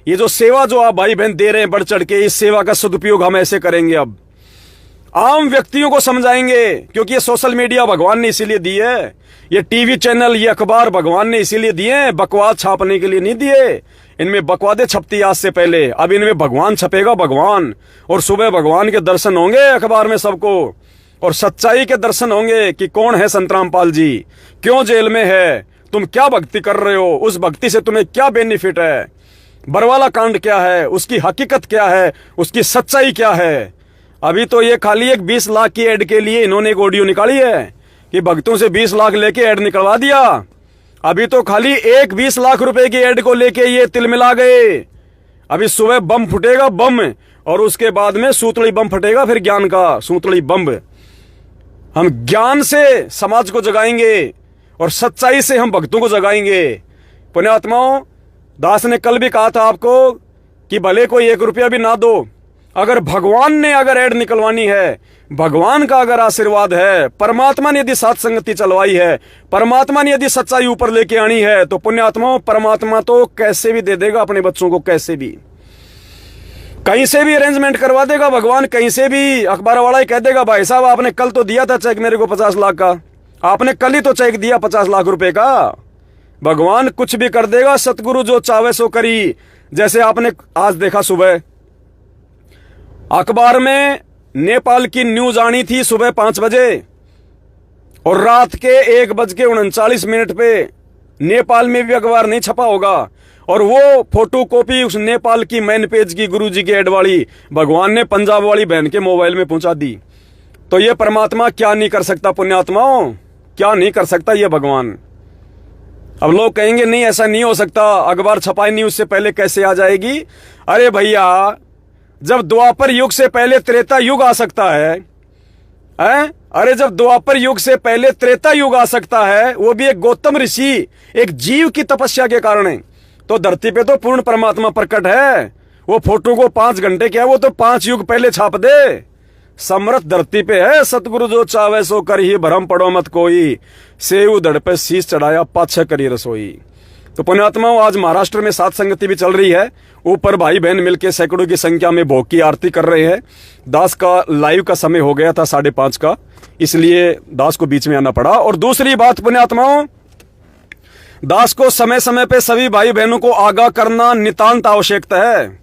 ये जो सेवा जो आप भाई बहन दे रहे हैं बढ़ चढ़ के, इस सेवा का सदुपयोग हम ऐसे करेंगे। अब आम व्यक्तियों को समझाएंगे, क्योंकि ये सोशल मीडिया भगवान ने इसीलिए दी है, ये टीवी चैनल, ये अखबार भगवान ने इसीलिए दिए हैं, बकवाद छापने के लिए नहीं दिए। इनमें बकवादे छपती आज से पहले, अब इनमें भगवान छपेगा, भगवान। और सुबह भगवान के दर्शन होंगे अखबार में सबको, और सच्चाई के दर्शन होंगे कि कौन है संत रामपाल जी, क्यों जेल में है, तुम क्या भक्ति कर रहे हो, उस भक्ति से तुम्हें क्या बेनिफिट है, बरवाला कांड क्या है, उसकी हकीकत क्या है, उसकी सच्चाई क्या है। अभी तो ये खाली एक 20 लाख की एड के लिए इन्होंने एक ऑडियो निकाली है कि भक्तों से 20 लाख लेके एड निकलवा दिया, अभी तो खाली एक 20 लाख रुपए की एड को लेके ये तिलमिला गए। अभी सुबह बम फुटेगा, बम, और उसके बाद में सूतड़ी बम फटेगा, फिर ज्ञान का सूतड़ी बम। हम ज्ञान से समाज को जगाएंगे और सच्चाई से हम भक्तों को जगाएंगे। पुण्यात्माओं, दास ने कल भी कहा था आपको कि भले कोई 1 रुपया भी ना दो, अगर भगवान ने अगर एड निकलवानी है, भगवान का अगर आशीर्वाद है, परमात्मा ने यदि साथ संगति चलवाई है, परमात्मा ने यदि सच्चाई ऊपर लेके आनी है, तो पुण्यात्माओं परमात्मा तो कैसे भी दे देगा अपने बच्चों को, कैसे भी, कहीं से भी अरेंजमेंट करवा देगा भगवान। कहीं से भी अखबार वाला ही कह देगा, भाई साहब आपने कल तो दिया था चेक मेरे को 50 लाख का, आपने कल ही तो चेक दिया 50 लाख रुपए का। भगवान कुछ भी कर देगा, सतगुरु जो चावे सो करी। जैसे आपने आज देखा, सुबह अखबार में नेपाल की न्यूज आनी थी सुबह 5 बजे, और रात के 1:39 पे नेपाल में भी अखबार नहीं छपा होगा, और वो फोटो कॉपी उस नेपाल की मेन पेज की गुरुजी की एड वाली भगवान ने पंजाब वाली बहन के मोबाइल में पहुंचा दी। तो ये परमात्मा क्या नहीं कर सकता पुण्यात्माओं, क्या नहीं कर सकता ये भगवान। अब लोग कहेंगे नहीं ऐसा नहीं हो सकता, अखबार छपाई नहीं उससे पहले कैसे आ जाएगी। अरे भैया, जब द्वापर युग से पहले त्रेता युग आ सकता है, अरे जब द्वापर युग से पहले त्रेता युग आ सकता है, वो भी एक गौतम ऋषि, एक जीव की तपस्या के कारण, तो धरती पे तो पूर्ण परमात्मा प्रकट है। वो फोटो को 5 घंटे क्या, वो तो 5 युग पहले छाप दे। समर्थ धरती पे है, सतगुरु जो चावे सो कर ही, भरम पड़ो मत कोई, सेव धड़ पे शीश चढ़ाया पाछे करी रसोई। तो पुण्यात्माओं, आज महाराष्ट्र में सात संगति भी चल रही है। ऊपर भाई बहन मिलकर सैकड़ों की संख्या में भोग की आरती कर रहे हैं। दास का लाइव का समय हो गया था 5:30 का, इसलिए दास को बीच में आना पड़ा। और दूसरी बात पुण्यात्माओं, दास को समय समय पे सभी भाई बहनों को आगाह करना नितांत आवश्यकता है।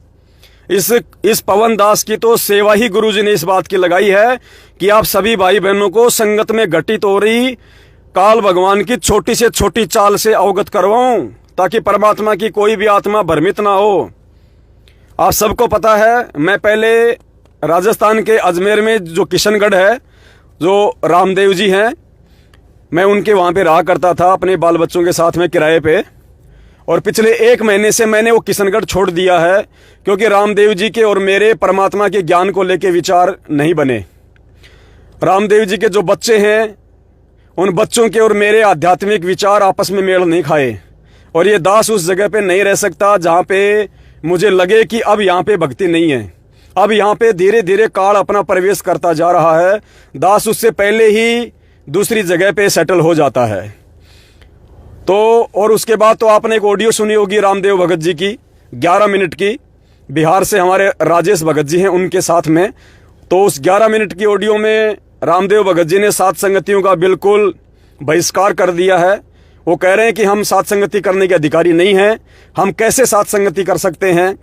इस पवन दास की तो सेवा ही गुरुजी ने इस बात की लगाई है कि आप सभी भाई बहनों को संगत में घटित हो रही काल भगवान की छोटी से छोटी चाल से अवगत करवाऊं, ताकि परमात्मा की कोई भी आत्मा भ्रमित ना हो। आप सबको पता है, मैं पहले राजस्थान के अजमेर में जो किशनगढ़ है, जो रामदेव जी हैं, मैं उनके वहाँ पे रहा करता था अपने बाल बच्चों के साथ में किराए पे। और पिछले 1 महीने से मैंने वो किशनगढ़ छोड़ दिया है, क्योंकि रामदेव जी के और मेरे परमात्मा के ज्ञान को लेके विचार नहीं बने। रामदेव जी के जो बच्चे हैं, उन बच्चों के और मेरे आध्यात्मिक विचार आपस में मेल नहीं खाए। और ये दास उस जगह पे नहीं रह सकता जहाँ पे मुझे लगे कि अब यहाँ पे भक्ति नहीं है। अब यहाँ पे धीरे धीरे काल अपना प्रवेश करता जा रहा है। दास उससे पहले ही दूसरी जगह पे सेटल हो जाता है। तो और उसके बाद तो आपने एक ऑडियो सुनी होगी रामदेव भगत जी की, 11 मिनट की, बिहार से हमारे राजेश भगत जी हैं उनके साथ में। तो उस 11 मिनट की ऑडियो में रामदेव भगत जी ने सात संगतियों का बिल्कुल बहिष्कार कर दिया है। वो कह रहे हैं कि हम सात संगति करने के अधिकारी नहीं हैं, हम कैसे सात संगति कर सकते हैं,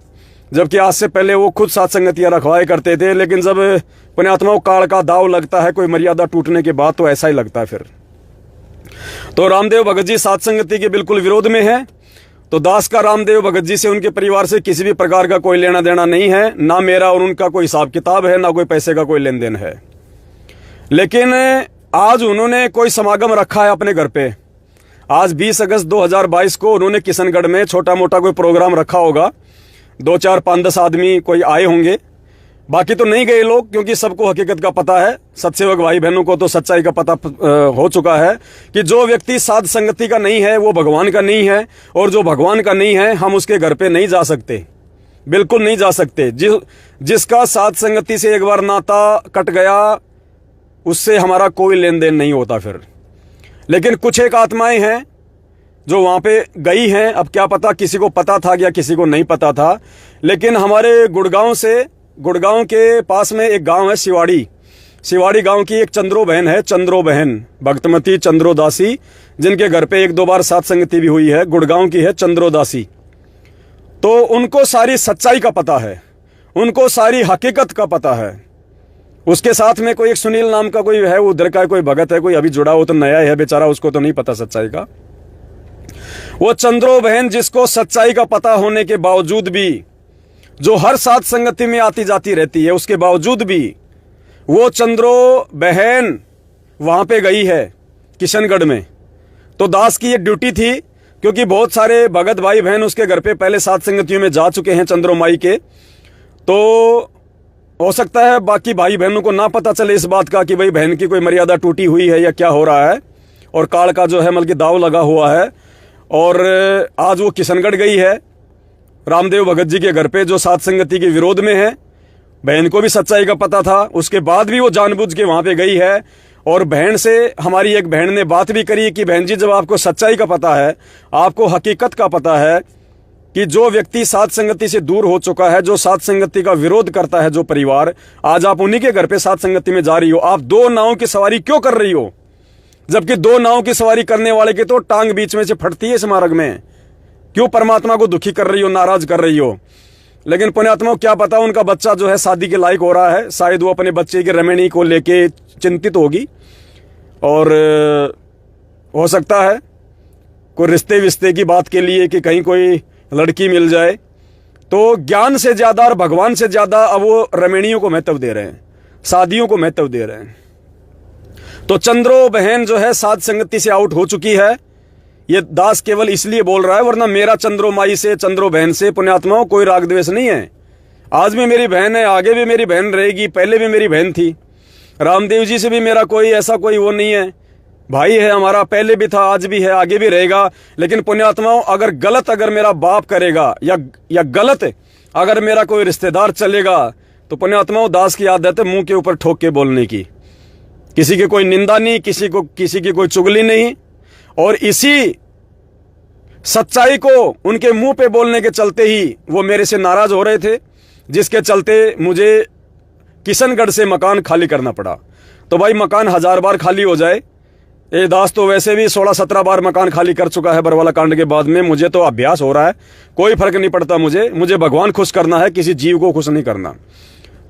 जबकि आज से पहले वो खुद सात संगतियाँ रखवाए करते थे। लेकिन जब पुण्यात्माओं काल का दाव लगता है कोई मर्यादा टूटने के बाद, तो ऐसा ही लगता है फिर। तो रामदेव भगत जी सात संगति के बिल्कुल विरोध में है। तो दास का रामदेव भगत जी से, उनके परिवार से किसी भी प्रकार का कोई लेना देना नहीं है, ना मेरा और उनका कोई हिसाब किताब है, ना कोई पैसे का कोई लेन देन है। लेकिन आज उन्होंने कोई समागम रखा है अपने घर पे। आज 20 अगस्त 2022 को उन्होंने किशनगढ़ में छोटा मोटा कोई प्रोग्राम रखा होगा, 2, 4, 5, 10 आदमी कोई आए होंगे, बाकी तो नहीं गए लोग, क्योंकि सबको हकीकत का पता है। सत्सेवक भाई बहनों को तो सच्चाई का पता हो चुका है कि जो व्यक्ति साध संगति का नहीं है वो भगवान का नहीं है, और जो भगवान का नहीं है हम उसके घर पे नहीं जा सकते, बिल्कुल नहीं जा सकते। जिसका साध संगति से एक बार नाता कट गया, उससे हमारा कोई लेन देन नहीं होता फिर। लेकिन कुछ एक आत्माएं हैं जो वहाँ पे गई हैं, अब क्या पता किसी को पता था या किसी को नहीं पता था। लेकिन हमारे गुड़गांव के पास में एक गांव है शिवाड़ी गांव की एक चंद्रो बहन है, चंद्रो बहन, भक्तमती चंद्रो दासी, जिनके घर पे 1-2 बार सात संगति भी हुई है। गुड़गांव की है चंद्रो दासी। तो उनको सारी सच्चाई का पता है, उनको सारी हकीकत का पता है। उसके साथ में कोई एक सुनील नाम का कोई है, उधर का कोई भगत है, कोई अभी जुड़ा हो तो नया है बेचारा, उसको तो नहीं पता सच्चाई का। वो चंद्रो बहन जिसको सच्चाई का पता होने के बावजूद भी, जो हर साथ संगति में आती जाती रहती है, उसके बावजूद भी वो चंद्रो बहन वहां पे गई है किशनगढ़ में। तो दास की ये ड्यूटी थी, क्योंकि बहुत सारे भगत भाई बहन उसके घर पे पहले सात संगतियों में जा चुके हैं चंद्रोमाई के, तो हो सकता है बाकी भाई बहनों को ना पता चले इस बात का कि भाई बहन की कोई मर्यादा टूटी हुई है या क्या हो रहा है, और काल का जो है मतलब दाव लगा हुआ है। और आज वो किशनगढ़ गई है रामदेव भगत जी के घर पे, जो सात संगति के विरोध में है। बहन को भी सच्चाई का पता था, उसके बाद भी वो जानबूझ के वहां पे गई है। और बहन से हमारी एक बहन ने बात भी करी कि बहन जी, जब आपको सच्चाई का पता है, आपको हकीकत का पता है कि जो व्यक्ति सात संगति से दूर हो चुका है, जो सात संगति का विरोध करता है, जो परिवार, आज आप उन्हीं के घर पे सात संगति में जा रही हो। आप दो नावों की सवारी क्यों कर रही हो, जबकि दो नावों की सवारी करने वाले की तो टांग बीच में से फटती है इस मार्ग में। क्यों परमात्मा को दुखी कर रही हो, नाराज कर रही हो। लेकिन पुण्यात्मा को क्या पता, उनका बच्चा जो है शादी के लायक हो रहा है, शायद वो अपने बच्चे की रमणी को लेके चिंतित होगी, और हो सकता है कोई रिश्ते विस्ते की बात के लिए कि कहीं कोई लड़की मिल जाए। तो ज्ञान से ज्यादा और भगवान से ज्यादा अब वो रमणियों को महत्व दे रहे हैं, शादियों को महत्व दे रहे हैं। तो चंद्रो बहन जो है सात संगति से आउट हो चुकी है। ये दास केवल इसलिए बोल रहा है, वरना मेरा चंद्रो माई से, चंद्रो बहन से पुण्यात्माओं कोई राग द्वेष नहीं है। आज भी मेरी बहन है, आगे भी मेरी बहन रहेगी, पहले भी मेरी बहन थी। रामदेव जी से भी मेरा कोई ऐसा कोई वो नहीं है, भाई है हमारा, पहले भी था, आज भी है, आगे भी रहेगा। लेकिन पुण्यात्माओं, अगर मेरा बाप करेगा या गलत अगर मेरा कोई रिश्तेदार चलेगा, तो पुण्यात्माओं दास की आदत है मुंह के ऊपर ठोक के बोलने की। किसी की कोई निंदा नहीं, किसी की कोई चुगली नहीं। और इसी सच्चाई को उनके मुंह पे बोलने के चलते ही वो मेरे से नाराज हो रहे थे, जिसके चलते मुझे किशनगढ़ से मकान खाली करना पड़ा। तो भाई मकान 1000 बार खाली हो जाए, ये दास तो वैसे भी 16-17 बार मकान खाली कर चुका है बरवाला कांड के बाद में। मुझे तो अभ्यास हो रहा है, कोई फर्क नहीं पड़ता मुझे भगवान खुश करना है, किसी जीव को खुश नहीं करना।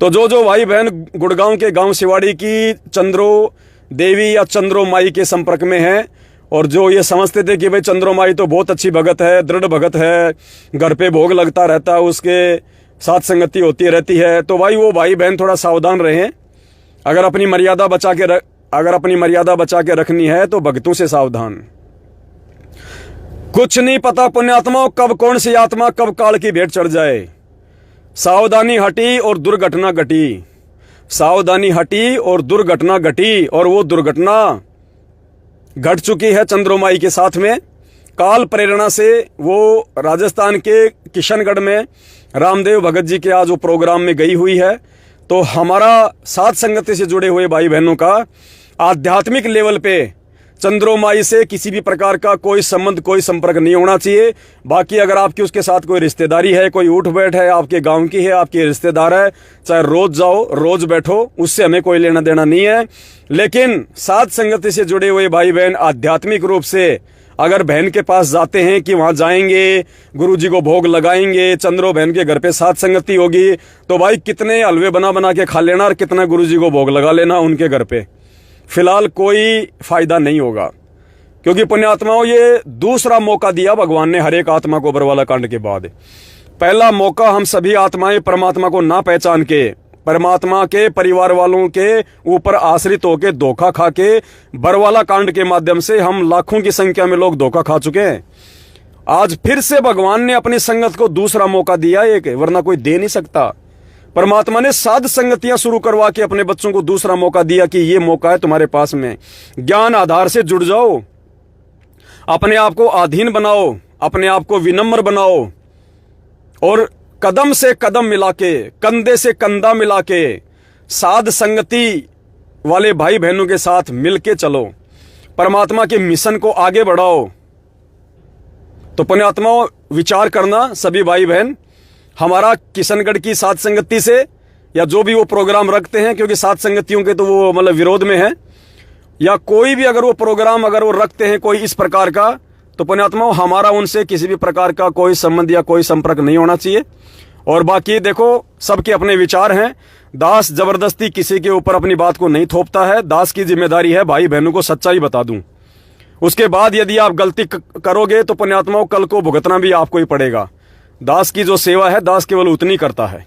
तो जो भाई बहन गुड़गांव के गांव सिवाड़ी की चंद्रो देवी या चंद्रो माई के संपर्क में है, और जो ये समझते थे कि भाई चंद्रो माई तो बहुत अच्छी भगत है, दृढ़ भगत है, घर पे भोग लगता रहता है, उसके साथ संगति होती रहती है, तो भाई वो भाई बहन थोड़ा सावधान रहें। अगर अपनी मर्यादा बचा के रखनी है तो भक्तों से सावधान। कुछ नहीं पता पुण्यात्माओं, कब कौन सी आत्मा कब काल की भेंट चढ़ जाए। सावधानी हटी और दुर्घटना घटी, सावधानी हटी और दुर्घटना घटी, और वो दुर्घटना घट चुकी है चंद्रोमाई के साथ में। काल प्रेरणा से वो राजस्थान के किशनगढ़ में रामदेव भगत जी के आज वो प्रोग्राम में गई हुई है। तो हमारा साथ संगति से जुड़े हुए भाई बहनों का आध्यात्मिक लेवल पे चंद्रोमाई से किसी भी प्रकार का कोई संबंध, कोई संपर्क नहीं होना चाहिए। बाकी अगर आपकी उसके साथ कोई रिश्तेदारी है, कोई उठ बैठ है, आपके गांव की है, आपके रिश्तेदार है, चाहे रोज जाओ रोज बैठो, उससे हमें कोई लेना देना नहीं है। लेकिन साथ संगति से जुड़े हुए भाई बहन आध्यात्मिक रूप से अगर बहन के पास जाते हैं कि वहां जाएंगे, गुरुजी को भोग लगाएंगे, चंद्रो बहन के घर पे साथ संगति होगी, तो भाई कितने हलवे बना के खा लेना और कितना गुरुजी को भोग लगा लेना उनके घर पे, फिलहाल कोई फायदा नहीं होगा। क्योंकि पुण्यात्माओं, ये दूसरा मौका दिया भगवान ने हर एक आत्मा को बरवाला कांड के बाद। पहला मौका हम सभी आत्माएं परमात्मा को ना पहचान के, परमात्मा के परिवार वालों के ऊपर आश्रित होके धोखा खा के, बरवाला कांड के माध्यम से हम लाखों की संख्या में लोग धोखा खा चुके हैं। आज फिर से भगवान ने अपनी संगत को दूसरा मौका दिया एक, वरना कोई दे नहीं सकता। परमात्मा ने साध संगतियां शुरू करवा के अपने बच्चों को दूसरा मौका दिया कि ये मौका है तुम्हारे पास में, ज्ञान आधार से जुड़ जाओ, अपने आप को अधीन बनाओ, अपने आप को विनम्र बनाओ, और कदम से कदम मिला के, कंधे से कंधा मिला के साध संगति वाले भाई बहनों के साथ मिलके चलो, परमात्मा के मिशन को आगे बढ़ाओ। तो पुण्यात्माओं, विचार करना सभी भाई बहन, हमारा किशनगढ़ की साध संगति से या जो भी वो प्रोग्राम रखते हैं, क्योंकि साध संगतियों के तो वो मतलब विरोध में है, या कोई भी अगर वो प्रोग्राम अगर वो रखते हैं कोई इस प्रकार का, तो पुण्यात्माओं हमारा उनसे किसी भी प्रकार का कोई संबंध या कोई संपर्क नहीं होना चाहिए। और बाकी देखो, सबके अपने विचार हैं। दास जबरदस्ती किसी के ऊपर अपनी बात को नहीं थोपता है। दास की जिम्मेदारी है भाई बहनों को सच्चाई बता दूं, उसके बाद यदि आप गलती करोगे तो पुण्यात्माओं कल को भुगतना भी आपको ही पड़ेगा। दास की जो सेवा है, दास केवल उतनी करता है।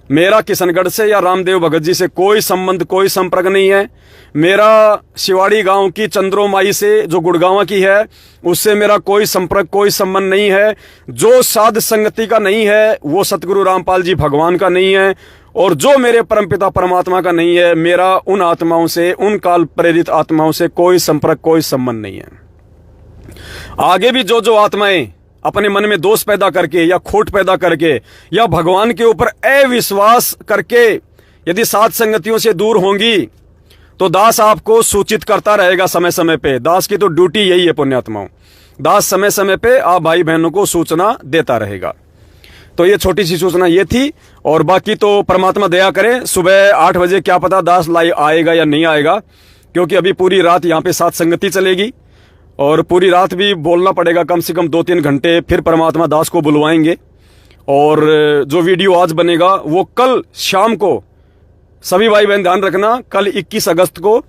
मेरा किशनगढ़ से या रामदेव भगत जी से कोई संबंध, कोई संपर्क नहीं है। मेरा शिवाड़ी गांव की चंद्रोमाई से जो गुड़गांव की है उससे मेरा कोई संपर्क, कोई संबंध नहीं है। जो साध संगति का नहीं है वो सतगुरु रामपाल जी भगवान का नहीं है, और जो मेरे परमपिता परमात्मा का नहीं है। मेरा उन आत्माओं से, उन काल प्रेरित आत्माओं से कोई संपर्क, कोई संबंध नहीं है। आगे भी जो जो आत्माएं अपने मन में दोष पैदा करके या खोट पैदा करके या भगवान के ऊपर अविश्वास करके यदि साथ संगतियों से दूर होंगी तो दास आपको सूचित करता रहेगा समय समय पे। दास की तो ड्यूटी यही है पुण्यात्माओं, दास समय समय पे आप भाई बहनों को सूचना देता रहेगा। तो ये छोटी सी सूचना ये थी, और बाकी तो परमात्मा दया करे। सुबह 8 बजे क्या पता दास लाइव आएगा या नहीं आएगा, क्योंकि अभी पूरी रात यहाँ पे साथ संगति चलेगी और पूरी रात भी बोलना पड़ेगा, कम से कम 2-3 घंटे। फिर परमात्मा दास को बुलवाएंगे और जो वीडियो आज बनेगा वो कल शाम को, सभी भाई बहन ध्यान रखना, कल 21 अगस्त को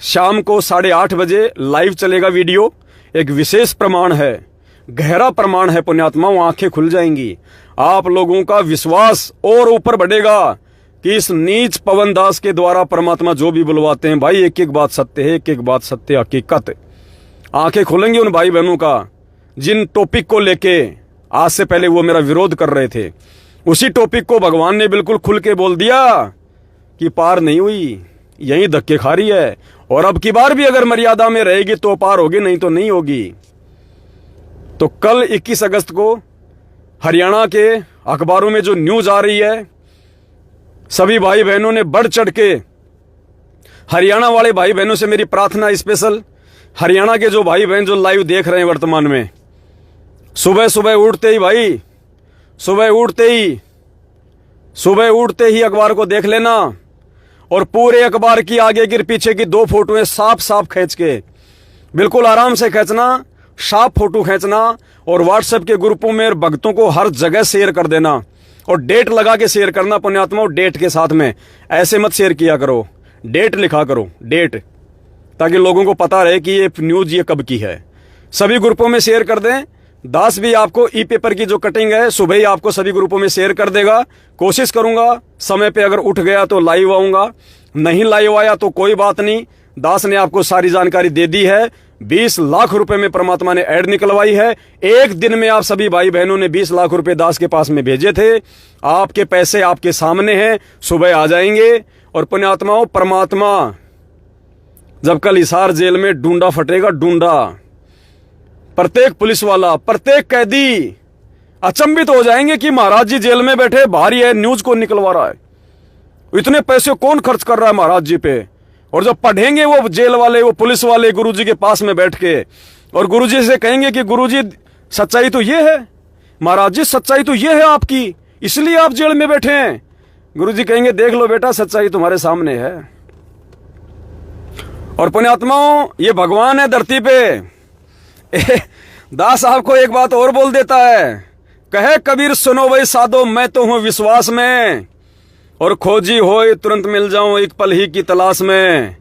शाम को 8:30 बजे लाइव चलेगा वीडियो। एक विशेष प्रमाण है, गहरा प्रमाण है पुण्यात्माओं, आंखें खुल जाएंगी। आप लोगों का विश्वास और ऊपर बढ़ेगा कि इस नीच पवन दास के द्वारा परमात्मा जो भी बुलवाते हैं भाई, एक एक बात सत्य है, एक एक बात सत्य हकीकत। आंखें खुलेंगी उन भाई बहनों का जिन टॉपिक को लेके आज से पहले वो मेरा विरोध कर रहे थे। उसी टॉपिक को भगवान ने बिल्कुल खुल के बोल दिया कि पार नहीं हुई, यहीं धक्के खा रही है, और अब की बार भी अगर मर्यादा में रहेगी तो पार होगी, नहीं तो नहीं होगी। तो कल 21 अगस्त को हरियाणा के अखबारों में जो न्यूज आ रही है, सभी भाई बहनों ने बढ़ चढ़ के, हरियाणा वाले भाई बहनों से मेरी प्रार्थना स्पेशल, हरियाणा के जो भाई बहन जो लाइव देख रहे हैं वर्तमान में, सुबह सुबह उठते ही भाई, सुबह उठते ही अखबार को देख लेना, और पूरे अखबार की आगे की पीछे की 2 फोटोएं साफ साफ खींच के, बिल्कुल आराम से खींचना, साफ फोटो खींचना, और व्हाट्सएप के ग्रुपों में भक्तों को हर जगह शेयर कर देना, और डेट लगा के शेयर करना पुण्यात्मा, डेट के साथ में। ऐसे मत शेयर किया करो, डेट लिखा करो, डेट, ताकि लोगों को पता रहे कि ये न्यूज ये कब की है। सभी ग्रुपों में शेयर कर दें। दास भी आपको ई पेपर की जो कटिंग है सुबह ही आपको सभी ग्रुपों में शेयर कर देगा। कोशिश करूंगा समय पे अगर उठ गया तो लाइव आऊंगा, नहीं लाइव आया तो कोई बात नहीं, दास ने आपको सारी जानकारी दे दी है। 20 लाख रुपए में परमात्मा ने ऐड निकलवाई है। एक दिन में आप सभी भाई बहनों ने 20 लाख रुपए दास के पास में भेजे थे। आपके पैसे आपके सामने हैं, सुबह आ जाएंगे। और पुण्यात्माओं, परमात्मा जब कल हिसार जेल में डूंडा फटेगा, डूंडा, प्रत्येक पुलिस वाला, प्रत्येक कैदी अचंभित हो जाएंगे कि महाराज जी जेल में बैठे, भारी है, न्यूज कौन निकलवा रहा है, इतने पैसे कौन खर्च कर रहा है महाराज जी पे। और जब पढ़ेंगे वो जेल वाले, वो पुलिस वाले गुरुजी के पास में बैठ के, और गुरुजी से कहेंगे कि गुरुजी सच्चाई तो ये है, महाराज जी सच्चाई तो ये है आपकी, इसलिए आप जेल में बैठे हैं। गुरुजी कहेंगे देख लो बेटा, सच्चाई तुम्हारे सामने है। और पुण्यात्माओं, ये भगवान है धरती पे। दास साहब को एक बात और बोल देता है, कहे कबीर सुनो वही साधो, मैं तो हूं विश्वास में, और खोजी होए तुरंत मिल जाऊं एक पल ही की तलाश में।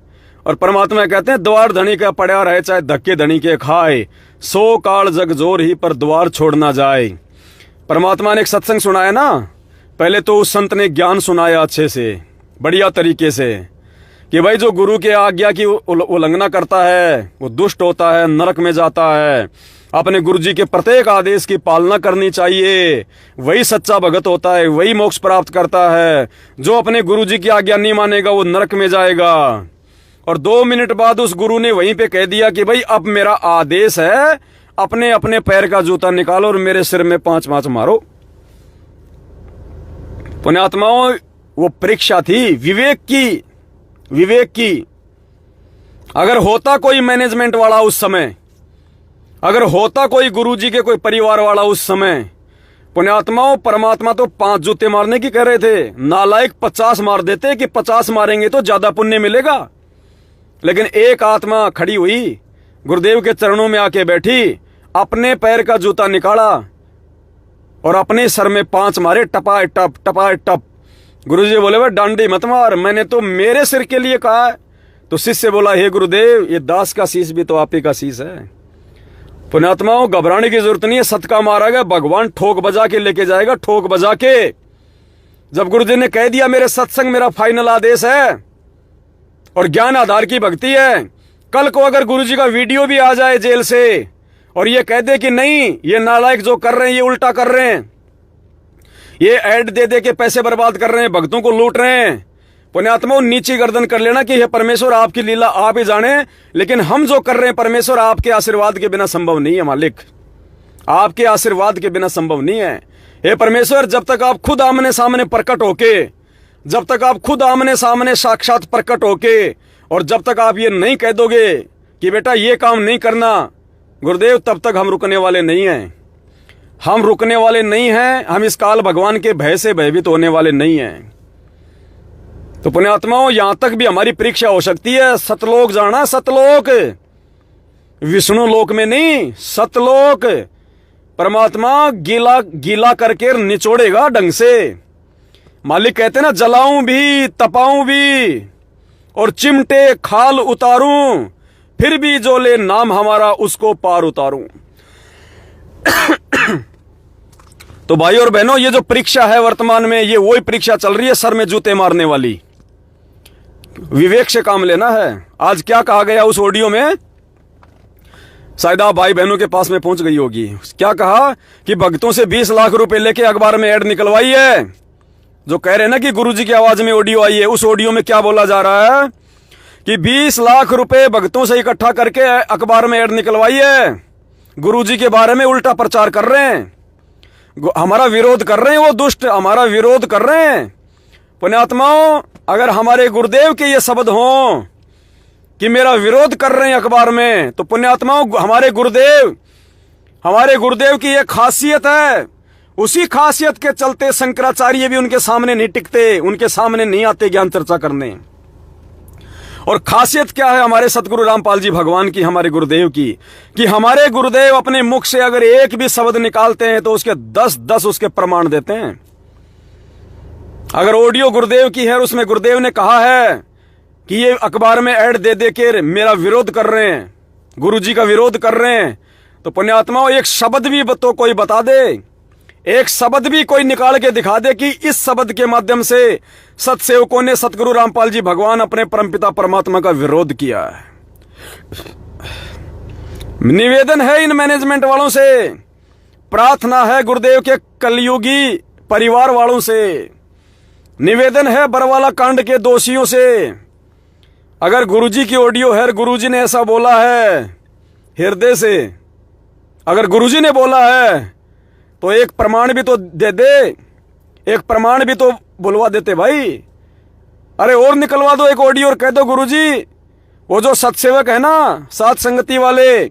और परमात्मा कहते हैं द्वार धनी का पड़ा रहे चाहे धक्के धनी के खाए, 100 काल जग जोर ही पर द्वार छोड़ ना जाए। परमात्मा ने एक सत्संग सुनाया ना, पहले तो उस संत ने ज्ञान सुनाया अच्छे से, बढ़िया तरीके से, कि भाई जो गुरु के आज्ञा की उल्लंघना करता है वो दुष्ट होता है, नरक में जाता है। अपने गुरुजी के प्रत्येक आदेश की पालना करनी चाहिए, वही सच्चा भगत होता है, वही मोक्ष प्राप्त करता है। जो अपने गुरुजी की आज्ञा नहीं मानेगा वो नरक में जाएगा। और 2 मिनट बाद उस गुरु ने वहीं पे कह दिया कि भाई अब मेरा आदेश है, अपने अपने पैर का जूता निकालो और मेरे सिर में 5 मारो। पुण्यात्माओं, वो परीक्षा थी विवेक की। अगर होता कोई मैनेजमेंट वाला उस समय, अगर होता कोई गुरुजी के कोई परिवार वाला उस समय, पुण्यात्माओं, परमात्मा तो 5 जूते मारने की कह रहे थे, नालायक 50 मार देते कि 50 मारेंगे तो ज्यादा पुण्य मिलेगा। लेकिन एक आत्मा खड़ी हुई, गुरुदेव के चरणों में आके बैठी, अपने पैर का जूता निकाला और अपने सर में 5 मारे, टपाए टप। गुरुजी बोले भाई डांडी मत मार, मैंने तो मेरे सिर के लिए कहा है। तो शिष्य बोला हे गुरुदेव, ये दास का शीश भी तो आप ही का शीश है। पुण्यात्माओं, घबराने की जरूरत नहीं है, सत का मारा गया, भगवान ठोक बजा के लेके जाएगा, ठोक बजा के। जब गुरुजी ने कह दिया मेरे सत्संग मेरा फाइनल आदेश है और ज्ञान आधार की भक्ति है, कल को अगर गुरुजी का वीडियो भी आ जाए जेल से और ये कह दे कि नहीं ये नालायक जो कर रहे हैं ये उल्टा कर रहे हैं, ये ऐड दे दे के पैसे बर्बाद कर रहे हैं, भक्तों को लूट रहे हैं, पुण्यात्माओं नीची गर्दन कर लेना कि यह परमेश्वर आपकी लीला आप ही जाने, लेकिन हम जो कर रहे हैं परमेश्वर आपके आशीर्वाद के बिना संभव नहीं है मालिक, आपके आशीर्वाद के बिना संभव नहीं है। हे परमेश्वर, जब तक आप खुद आमने सामने प्रकट होके, जब तक आप खुद आमने सामने साक्षात प्रकट होके और जब तक आप ये नहीं कह दोगे कि बेटा ये काम नहीं करना गुरुदेव, तब तक हम रुकने वाले नहीं हैं, हम रुकने वाले नहीं हैं, हम इस काल भगवान के भय से भयभीत होने वाले नहीं हैं। तो पुण्यात्माओं, यहां तक भी हमारी परीक्षा हो सकती है। सतलोक जाना, सतलोक, विष्णु लोक में नहीं, सतलोक। परमात्मा गीला गीला करके निचोड़ेगा ढंग से। मालिक कहते ना, जलाऊं भी तपाऊं भी और चिमटे खाल उतारूं, फिर भी जो ले नाम हमारा उसको पार उतारूं। तो भाई और बहनों, ये जो परीक्षा है वर्तमान में, ये वही परीक्षा चल रही है सर में जूते मारने वाली। विवेक से काम लेना है। आज क्या कहा गया उस ऑडियो में, शायद आप भाई बहनों के पास में पहुंच गई होगी। क्या कहा कि भक्तों से 20 लाख रुपए लेके अखबार में ऐड निकलवाई है। जो कह रहे हैं ना कि गुरुजी की आवाज में ऑडियो आई है, उस ऑडियो में क्या बोला जा रहा है कि 20 लाख रुपए भक्तों से इकट्ठा करके अखबार में ऐड निकलवाई है, गुरुजी के बारे में उल्टा प्रचार कर रहे हैं, हमारा विरोध कर रहे हैं, वो दुष्ट हमारा विरोध कर रहे हैं। पुण्यात्माओं, अगर हमारे गुरुदेव के ये शब्द हों कि मेरा विरोध कर रहे हैं अखबार में, तो पुण्यात्माओं हमारे गुरुदेव की ये खासियत है। उसी खासियत के चलते शंकराचार्य भी उनके सामने नहीं टिकते, उनके सामने नहीं आते ज्ञान चर्चा करने। और खासियत क्या है हमारे सतगुरु रामपाल जी भगवान की, हमारे गुरुदेव की, कि हमारे गुरुदेव अपने मुख से अगर एक भी शब्द निकालते हैं तो उसके 10 उसके प्रमाण देते हैं। अगर ऑडियो गुरुदेव की है और उसमें गुरुदेव ने कहा है कि ये अखबार में ऐड दे दे के मेरा विरोध कर रहे हैं, गुरुजी का विरोध कर रहे हैं, तो पुण्यात्माओं एक शब्द भी तो कोई बता दे, एक शब्द भी कोई निकाल के दिखा दे कि इस शब्द के माध्यम से सतसेवकों ने सतगुरु रामपाल जी भगवान अपने परमपिता परमात्मा का विरोध किया है। निवेदन है इन मैनेजमेंट वालों से, प्रार्थना है गुरुदेव के कलयुगी परिवार वालों से, निवेदन है बरवाला कांड के दोषियों से। अगर गुरुजी की ऑडियो है, गुरुजी ने ऐसा बोला है हृदय से, अगर गुरुजी ने बोला है तो एक प्रमाण भी तो दे दे, एक प्रमाण भी तो बुलवा देते भाई। अरे और निकलवा दो एक ऑडियो और कह दो गुरुजी, वो जो सत्सेवक है ना, साथ संगति वाले,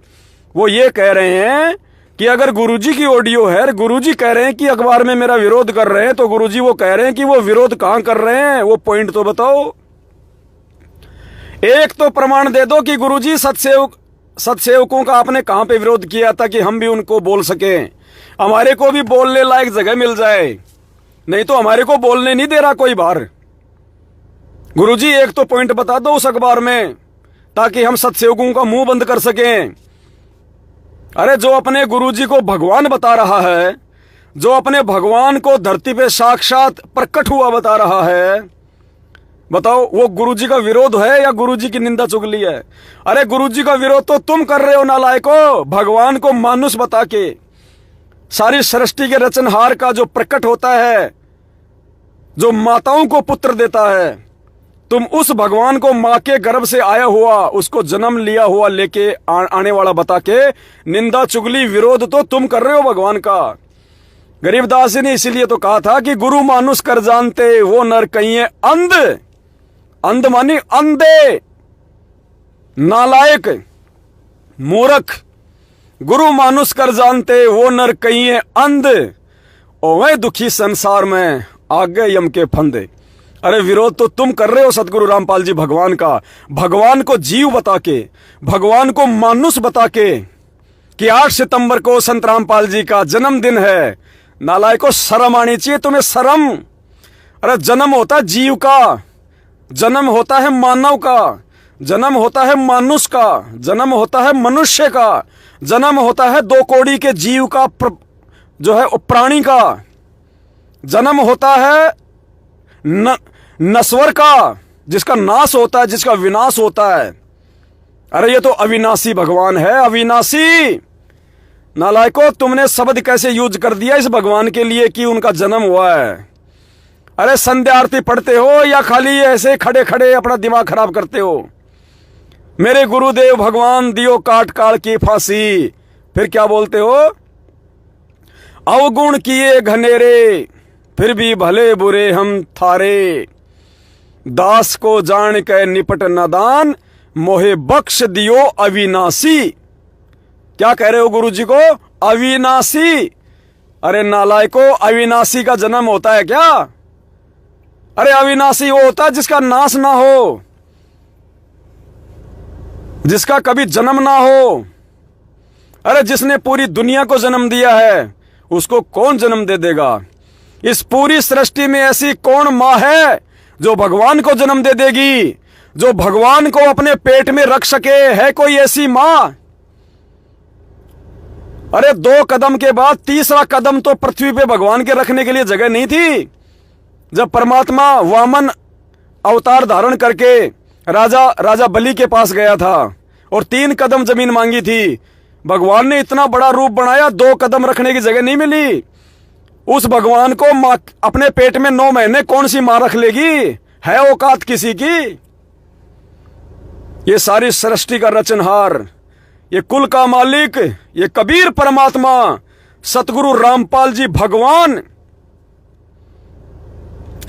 वो ये कह रहे हैं कि अगर गुरुजी की ऑडियो है, गुरुजी कह रहे हैं कि अखबार में मेरा विरोध कर रहे हैं, तो गुरुजी वो कह रहे हैं कि वो विरोध कहां कर रहे हैं, वो पॉइंट तो बताओ। एक तो प्रमाण दे दो कि गुरुजी सत्सेवकों का आपने कहां पे विरोध किया था कि हम भी उनको बोल सके, हमारे को भी बोलने लायक जगह मिल जाए। नहीं तो हमारे को बोलने नहीं दे रहा कोई बाहर। गुरुजी एक तो पॉइंट बता दो उस अखबार में, ताकि हम सत्सेवकों का मुंह बंद कर सकें। अरे जो अपने गुरुजी को भगवान बता रहा है, जो अपने भगवान को धरती पे साक्षात प्रकट हुआ बता रहा है, बताओ वो गुरुजी का विरोध है या गुरुजी की निंदा चुगली है? अरे गुरुजी का विरोध तो तुम कर रहे हो नालायको। भगवान को मानुष बता के, सारी सृष्टि के रचनहार का जो प्रकट होता है, जो माताओं को पुत्र देता है, तुम उस भगवान को मां के गर्भ से आया हुआ, उसको जन्म लिया हुआ लेके आने वाला बता के निंदा चुगली विरोध तो तुम कर रहे हो भगवान का। गरीबदास जी ने इसीलिए तो कहा था कि गुरु मानुष कर जानते वो नर कहिए अंध, अंध मानी अंधे, नालायक, मूर्ख। गुरु मानुष कर जानते वो नर कहिए अंध, ओवे दुखी संसार में आगे यम के फंदे। अरे विरोध तो तुम कर रहे हो सतगुरु रामपाल जी भगवान का, भगवान को जीव बता के, भगवान को मानुष बता के कि 8 सितंबर को संत रामपाल जी का जन्मदिन है। नालायको शर्म आनी चाहिए तुम्हें, शर्म। अरे जन्म होता है जीव का, जन्म होता है मानव का, जन्म होता है मानुष का, जन्म होता है मनुष्य का, जन्म होता है 2 कौड़ी के जीव का, जो है प्राणी का। जन्म होता है नश्वर का, जिसका नाश होता है, जिसका विनाश होता है। अरे ये तो अविनाशी भगवान है, अविनाशी। नालायको, तुमने शब्द कैसे यूज कर दिया इस भगवान के लिए कि उनका जन्म हुआ है। अरे संध्या आरती पढ़ते हो या खाली ऐसे खड़े खड़े अपना दिमाग खराब करते हो? मेरे गुरुदेव भगवान दियो काट काट की फांसी, फिर क्या बोलते हो? अवगुण किए घनेरे, फिर भी भले बुरे हम थारे, दास को जान के निपट नादान, मोहे बख्श दियो अविनाशी। क्या कह रहे हो गुरु जी को? अविनाशी। अरे नालायको, अविनाशी का जन्म होता है क्या? अरे अविनाशी वो होता है जिसका नाश ना हो, जिसका कभी जन्म ना हो। अरे जिसने पूरी दुनिया को जन्म दिया है, उसको कौन जन्म दे देगा? इस पूरी सृष्टि में ऐसी कौन मां है जो भगवान को जन्म दे देगी, जो भगवान को अपने पेट में रख सके? है कोई ऐसी मां? अरे 2 कदम के बाद तीसरा कदम तो पृथ्वी पे भगवान के रखने के लिए जगह नहीं थी। जब परमात्मा वामन अवतार धारण करके राजा बलि के पास गया था और 3 कदम जमीन मांगी थी, भगवान ने इतना बड़ा रूप बनाया, 2 कदम रखने की जगह नहीं मिली। उस भगवान को मां अपने पेट में 9 महीने कौन सी मां रख लेगी? है औकात किसी की? ये सारी सृष्टि का रचनहार, ये कुल का मालिक, ये कबीर परमात्मा सतगुरु रामपाल जी भगवान,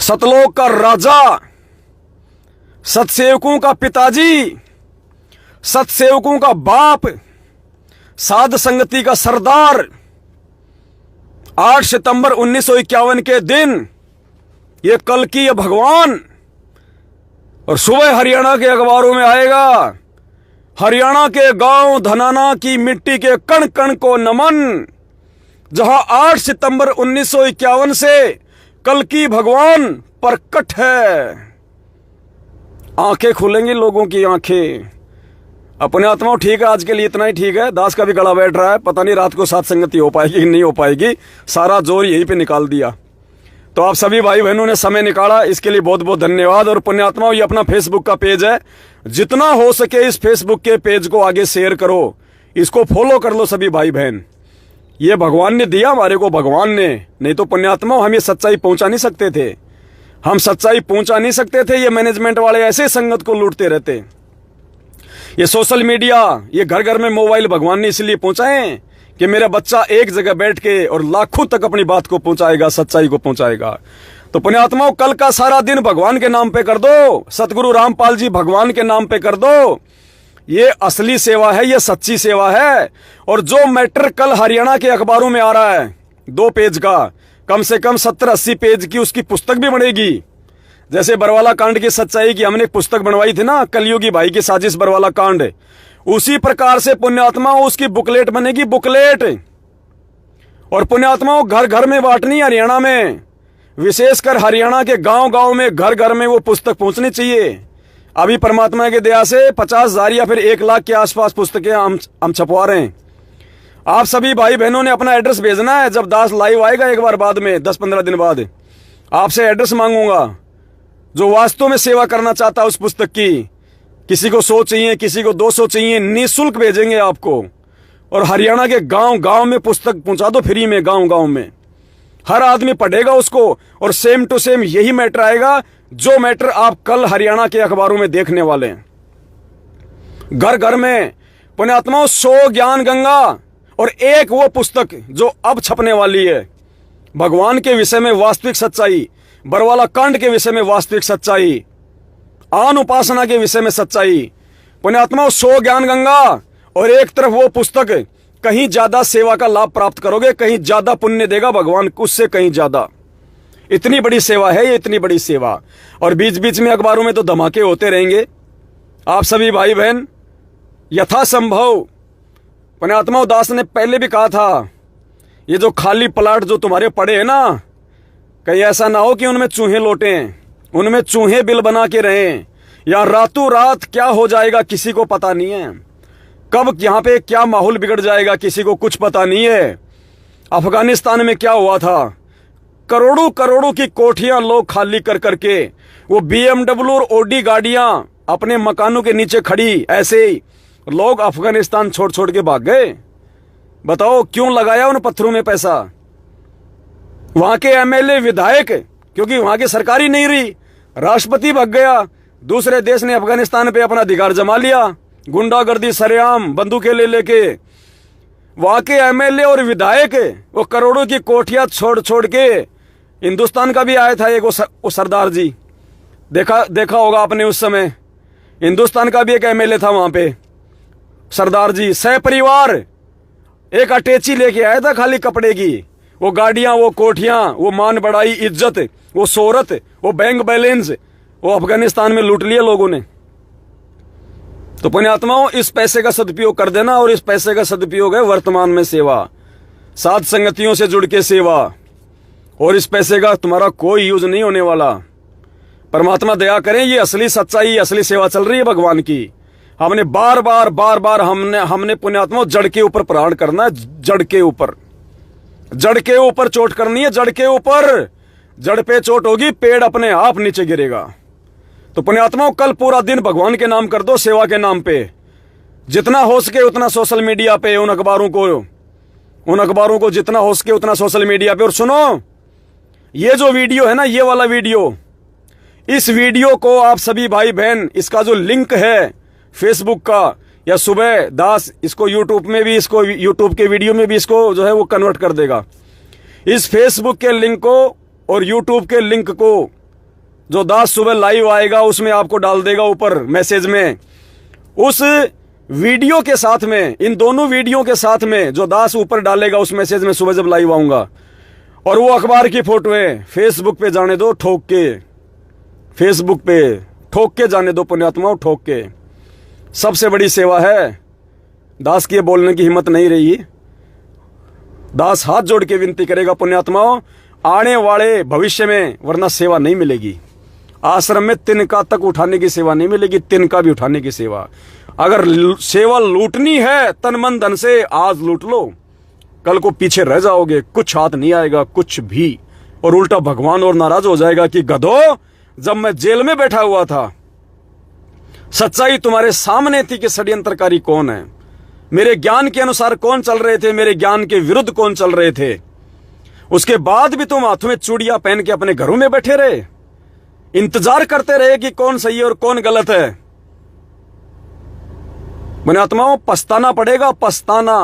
सतलोक का राजा, सतसेवकों का पिताजी, सतसेवकों का बाप, साध संगति का सरदार, 8 सितंबर 1951 के दिन ये कल्कि भगवान, और सुबह हरियाणा के अखबारों में आएगा, हरियाणा के गांव धनाना की मिट्टी के कण कण को नमन, जहां 8 सितंबर 1951 से कल्कि भगवान प्रकट है। आंखें खुलेंगी लोगों की आंखें। अपने आत्माओं, ठीक है, आज के लिए इतना ही ठीक है। दास का भी गला बैठ रहा है, पता नहीं रात को साथ संगति हो पाएगी कि नहीं हो पाएगी, सारा जोर यहीं पे निकाल दिया। तो आप सभी भाई बहनों ने समय निकाला, इसके लिए बहुत बहुत धन्यवाद। और पुण्यात्माओं, ये अपना फेसबुक का पेज है, जितना हो सके इस फेसबुक के पेज को आगे शेयर करो, इसको फॉलो कर लो सभी भाई बहन। ये भगवान ने दिया हमारे को, भगवान ने, नहीं तो पुण्यात्माओं हम ये सच्चाई पहुंचा नहीं सकते थे, हम सच्चाई पहुंचा नहीं सकते थे। ये मैनेजमेंट वाले ऐसे संगत को लूटते रहते। ये सोशल मीडिया, ये घर घर में मोबाइल भगवान ने इसलिए पहुंचाए कि मेरा बच्चा एक जगह बैठ के और लाखों तक अपनी बात को पहुंचाएगा, सच्चाई को पहुंचाएगा। तो पुण्यात्माओं, कल का सारा दिन भगवान के नाम पे कर दो, सतगुरु रामपाल जी भगवान के नाम पे कर दो। ये असली सेवा है, ये सच्ची सेवा है। और जो मैटर कल हरियाणा के अखबारों में आ रहा है 2 पेज का, कम से कम 70-80 पेज की उसकी पुस्तक भी बनेगी। जैसे बरवाला कांड की सच्चाई की हमने एक पुस्तक बनवाई थी ना, कलयुगी भाई की साजिश बरवाला कांड, उसी प्रकार से पुण्यात्माओं उसकी बुकलेट बनेगी, बुकलेट। और पुण्यात्माओं घर घर में बांटनी, हरियाणा में, विशेषकर हरियाणा के गांव गांव में, घर घर में वो पुस्तक पहुंचनी चाहिए। अभी परमात्मा की दया से 50,000 या फिर 1 लाख के आसपास पुस्तकें हम छपवा रहे हैं। आप सभी भाई बहनों ने अपना एड्रेस भेजना है। जब दास लाइव आएगा एक बार बाद में 10-15 दिन बाद, आपसे एड्रेस मांगूंगा। जो वास्तव में सेवा करना चाहता है उस पुस्तक की, किसी को 100 चाहिए, किसी को 200 चाहिए, निःशुल्क भेजेंगे आपको। और हरियाणा के गांव गांव में पुस्तक पहुंचा दो फ्री में, गांव गांव में। हर आदमी पढ़ेगा उसको और सेम टू सेम यही मैटर आएगा जो मैटर आप कल हरियाणा के अखबारों में देखने वाले हैं। घर घर में पुण्यात्माओं 100 ज्ञान गंगा और एक वो पुस्तक जो अब छपने वाली है, भगवान के विषय में वास्तविक सच्चाई, बरवाला कांड के विषय में वास्तविक सच्चाई, आन उपासना के विषय में सच्चाई। पुण्यात्माओं 100 ज्ञान गंगा और एक तरफ वो पुस्तक, कहीं ज्यादा सेवा का लाभ प्राप्त करोगे, कहीं ज्यादा पुण्य देगा भगवान, उससे कहीं ज्यादा। इतनी बड़ी सेवा है ये, इतनी बड़ी सेवा। और बीच बीच में अखबारों में तो धमाके होते रहेंगे। आप सभी भाई बहन यथासंभव, पुण्यात्माओं दास ने पहले भी कहा था, ये जो खाली प्लाट जो तुम्हारे पड़े हैं ना, कहीं ऐसा ना हो कि उनमें चूहे लौटें, उनमें चूहे बिल बना के रहें, या रातों रात क्या हो जाएगा किसी को पता नहीं है। कब यहां पे क्या माहौल बिगड़ जाएगा किसी को कुछ पता नहीं है। अफगानिस्तान में क्या हुआ था, करोड़ों करोड़ों की कोठियां लोग खाली कर करके, वो BMW और ओडी गाड़ियां अपने मकानों के नीचे खड़ी, ऐसे ही लोग अफगानिस्तान छोड़ छोड़ के भाग गए। बताओ क्यों लगाया उन पत्थरों में पैसा? वहां के MLA विधायक, क्योंकि वहां की सरकार ही नहीं रही, राष्ट्रपति भाग गया, दूसरे देश ने अफगानिस्तान पे अपना अधिकार जमा लिया, गुंडागर्दी सरेआम बंदूकें ले लेके। वहां के MLA और विधायक वो करोड़ों की कोठियां छोड़ छोड़ के, हिंदुस्तान का भी आया था एक वो सरदार जी, देखा होगा आपने, उस समय हिंदुस्तान का भी एक MLA था वहां पे, सरदार जी सहपरिवार एक अटैची लेके आया था खाली कपड़े की। वो गाड़ियां, वो कोठियां, वो मान बढ़ाई, इज्जत, वो शोहरत, वो बैंक बैलेंस, वो अफगानिस्तान में लूट लिया लोगों ने। तो पुण्यात्माओं, इस पैसे का सदुपयोग कर देना, और इस पैसे का सदुपयोग है वर्तमान में सेवा, साध संगतियों से जुड़ के सेवा, और इस पैसे का तुम्हारा कोई यूज नहीं होने वाला। परमात्मा दया करें, ये असली सच्चाई, असली सेवा चल रही है भगवान की। हमने बार बार हमने पुण्यात्माओं जड़ के ऊपर प्रहार करना है, जड़ के ऊपर चोट करनी है, जड़ के ऊपर। जड़ पे चोट होगी, पेड़ अपने आप नीचे गिरेगा। तो पुण्यात्माओं, कल पूरा दिन भगवान के नाम कर दो, सेवा के नाम पे। जितना हो सके उतना सोशल मीडिया पे उन अखबारों को जितना हो सके उतना सोशल मीडिया पे। और सुनो, ये जो वीडियो है ना, ये वाला वीडियो, इस वीडियो को आप सभी भाई बहन, इसका जो लिंक है फेसबुक का, या सुबह दास इसको यूट्यूब में भी, इसको यूट्यूब के वीडियो में भी इसको जो है वो कन्वर्ट कर देगा। इस फेसबुक के लिंक को और यूट्यूब के लिंक को जो दास सुबह लाइव आएगा उसमें आपको डाल देगा ऊपर मैसेज में। उस वीडियो के साथ में, इन दोनों वीडियो के साथ में जो दास ऊपर डालेगा उस मैसेज में सुबह जब लाइव आऊंगा, और वो अखबार की फोटो है, फेसबुक पे जाने दो ठोक के, फेसबुक पे ठोक के जाने दो पुण्यात्माओं, ठोक के। सबसे बड़ी सेवा है। दास की बोलने की हिम्मत नहीं रही, दास हाथ जोड़ के विनती करेगा पुण्यात्माओं, आने वाले भविष्य में, वरना सेवा नहीं मिलेगी। आश्रम में तिनका तक उठाने की सेवा नहीं मिलेगी, तिनका भी उठाने की सेवा। अगर सेवा लूटनी है तन मन धन से, आज लूट लो, कल को पीछे रह जाओगे, कुछ हाथ नहीं आएगा, कुछ भी। और उल्टा भगवान और नाराज हो जाएगा कि गधो, जब मैं जेल में बैठा हुआ था, सच्चाई तुम्हारे सामने थी कि षड्यंत्रकारी कौन है, मेरे ज्ञान के अनुसार कौन चल रहे थे, मेरे ज्ञान के विरुद्ध कौन चल रहे थे। उसके बाद भी तुम हाथों में चूड़ियां पहन के अपने घरों में बैठे रहे, इंतजार करते रहे कि कौन सही है और कौन गलत है। पुण्यात्माओं, पछताना पड़ेगा, पछताना।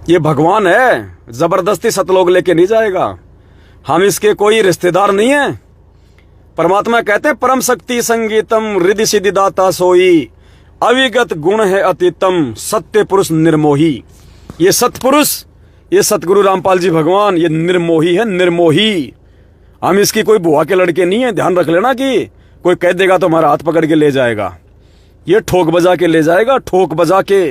ये भगवान है, जबरदस्ती सतलोक लेके नहीं जाएगा, हम इसके कोई रिश्तेदार नहीं है। परमात्मा कहते हैं, परम शक्ति संगीतम रिद्धि सिद्धि दाता सोई, अविगत गुण है अतीतम, सत्य पुरुष निर्मोही। ये सतपुरुष, ये सतगुरु रामपाल जी भगवान, ये निर्मोही है, निर्मोही। हम इसकी कोई बुआ के लड़के नहीं है, ध्यान रख लेना कि कोई कह देगा तो हमारा हाथ पकड़ के ले जाएगा। ये ठोक बजा के ले जाएगा, ठोक बजा के,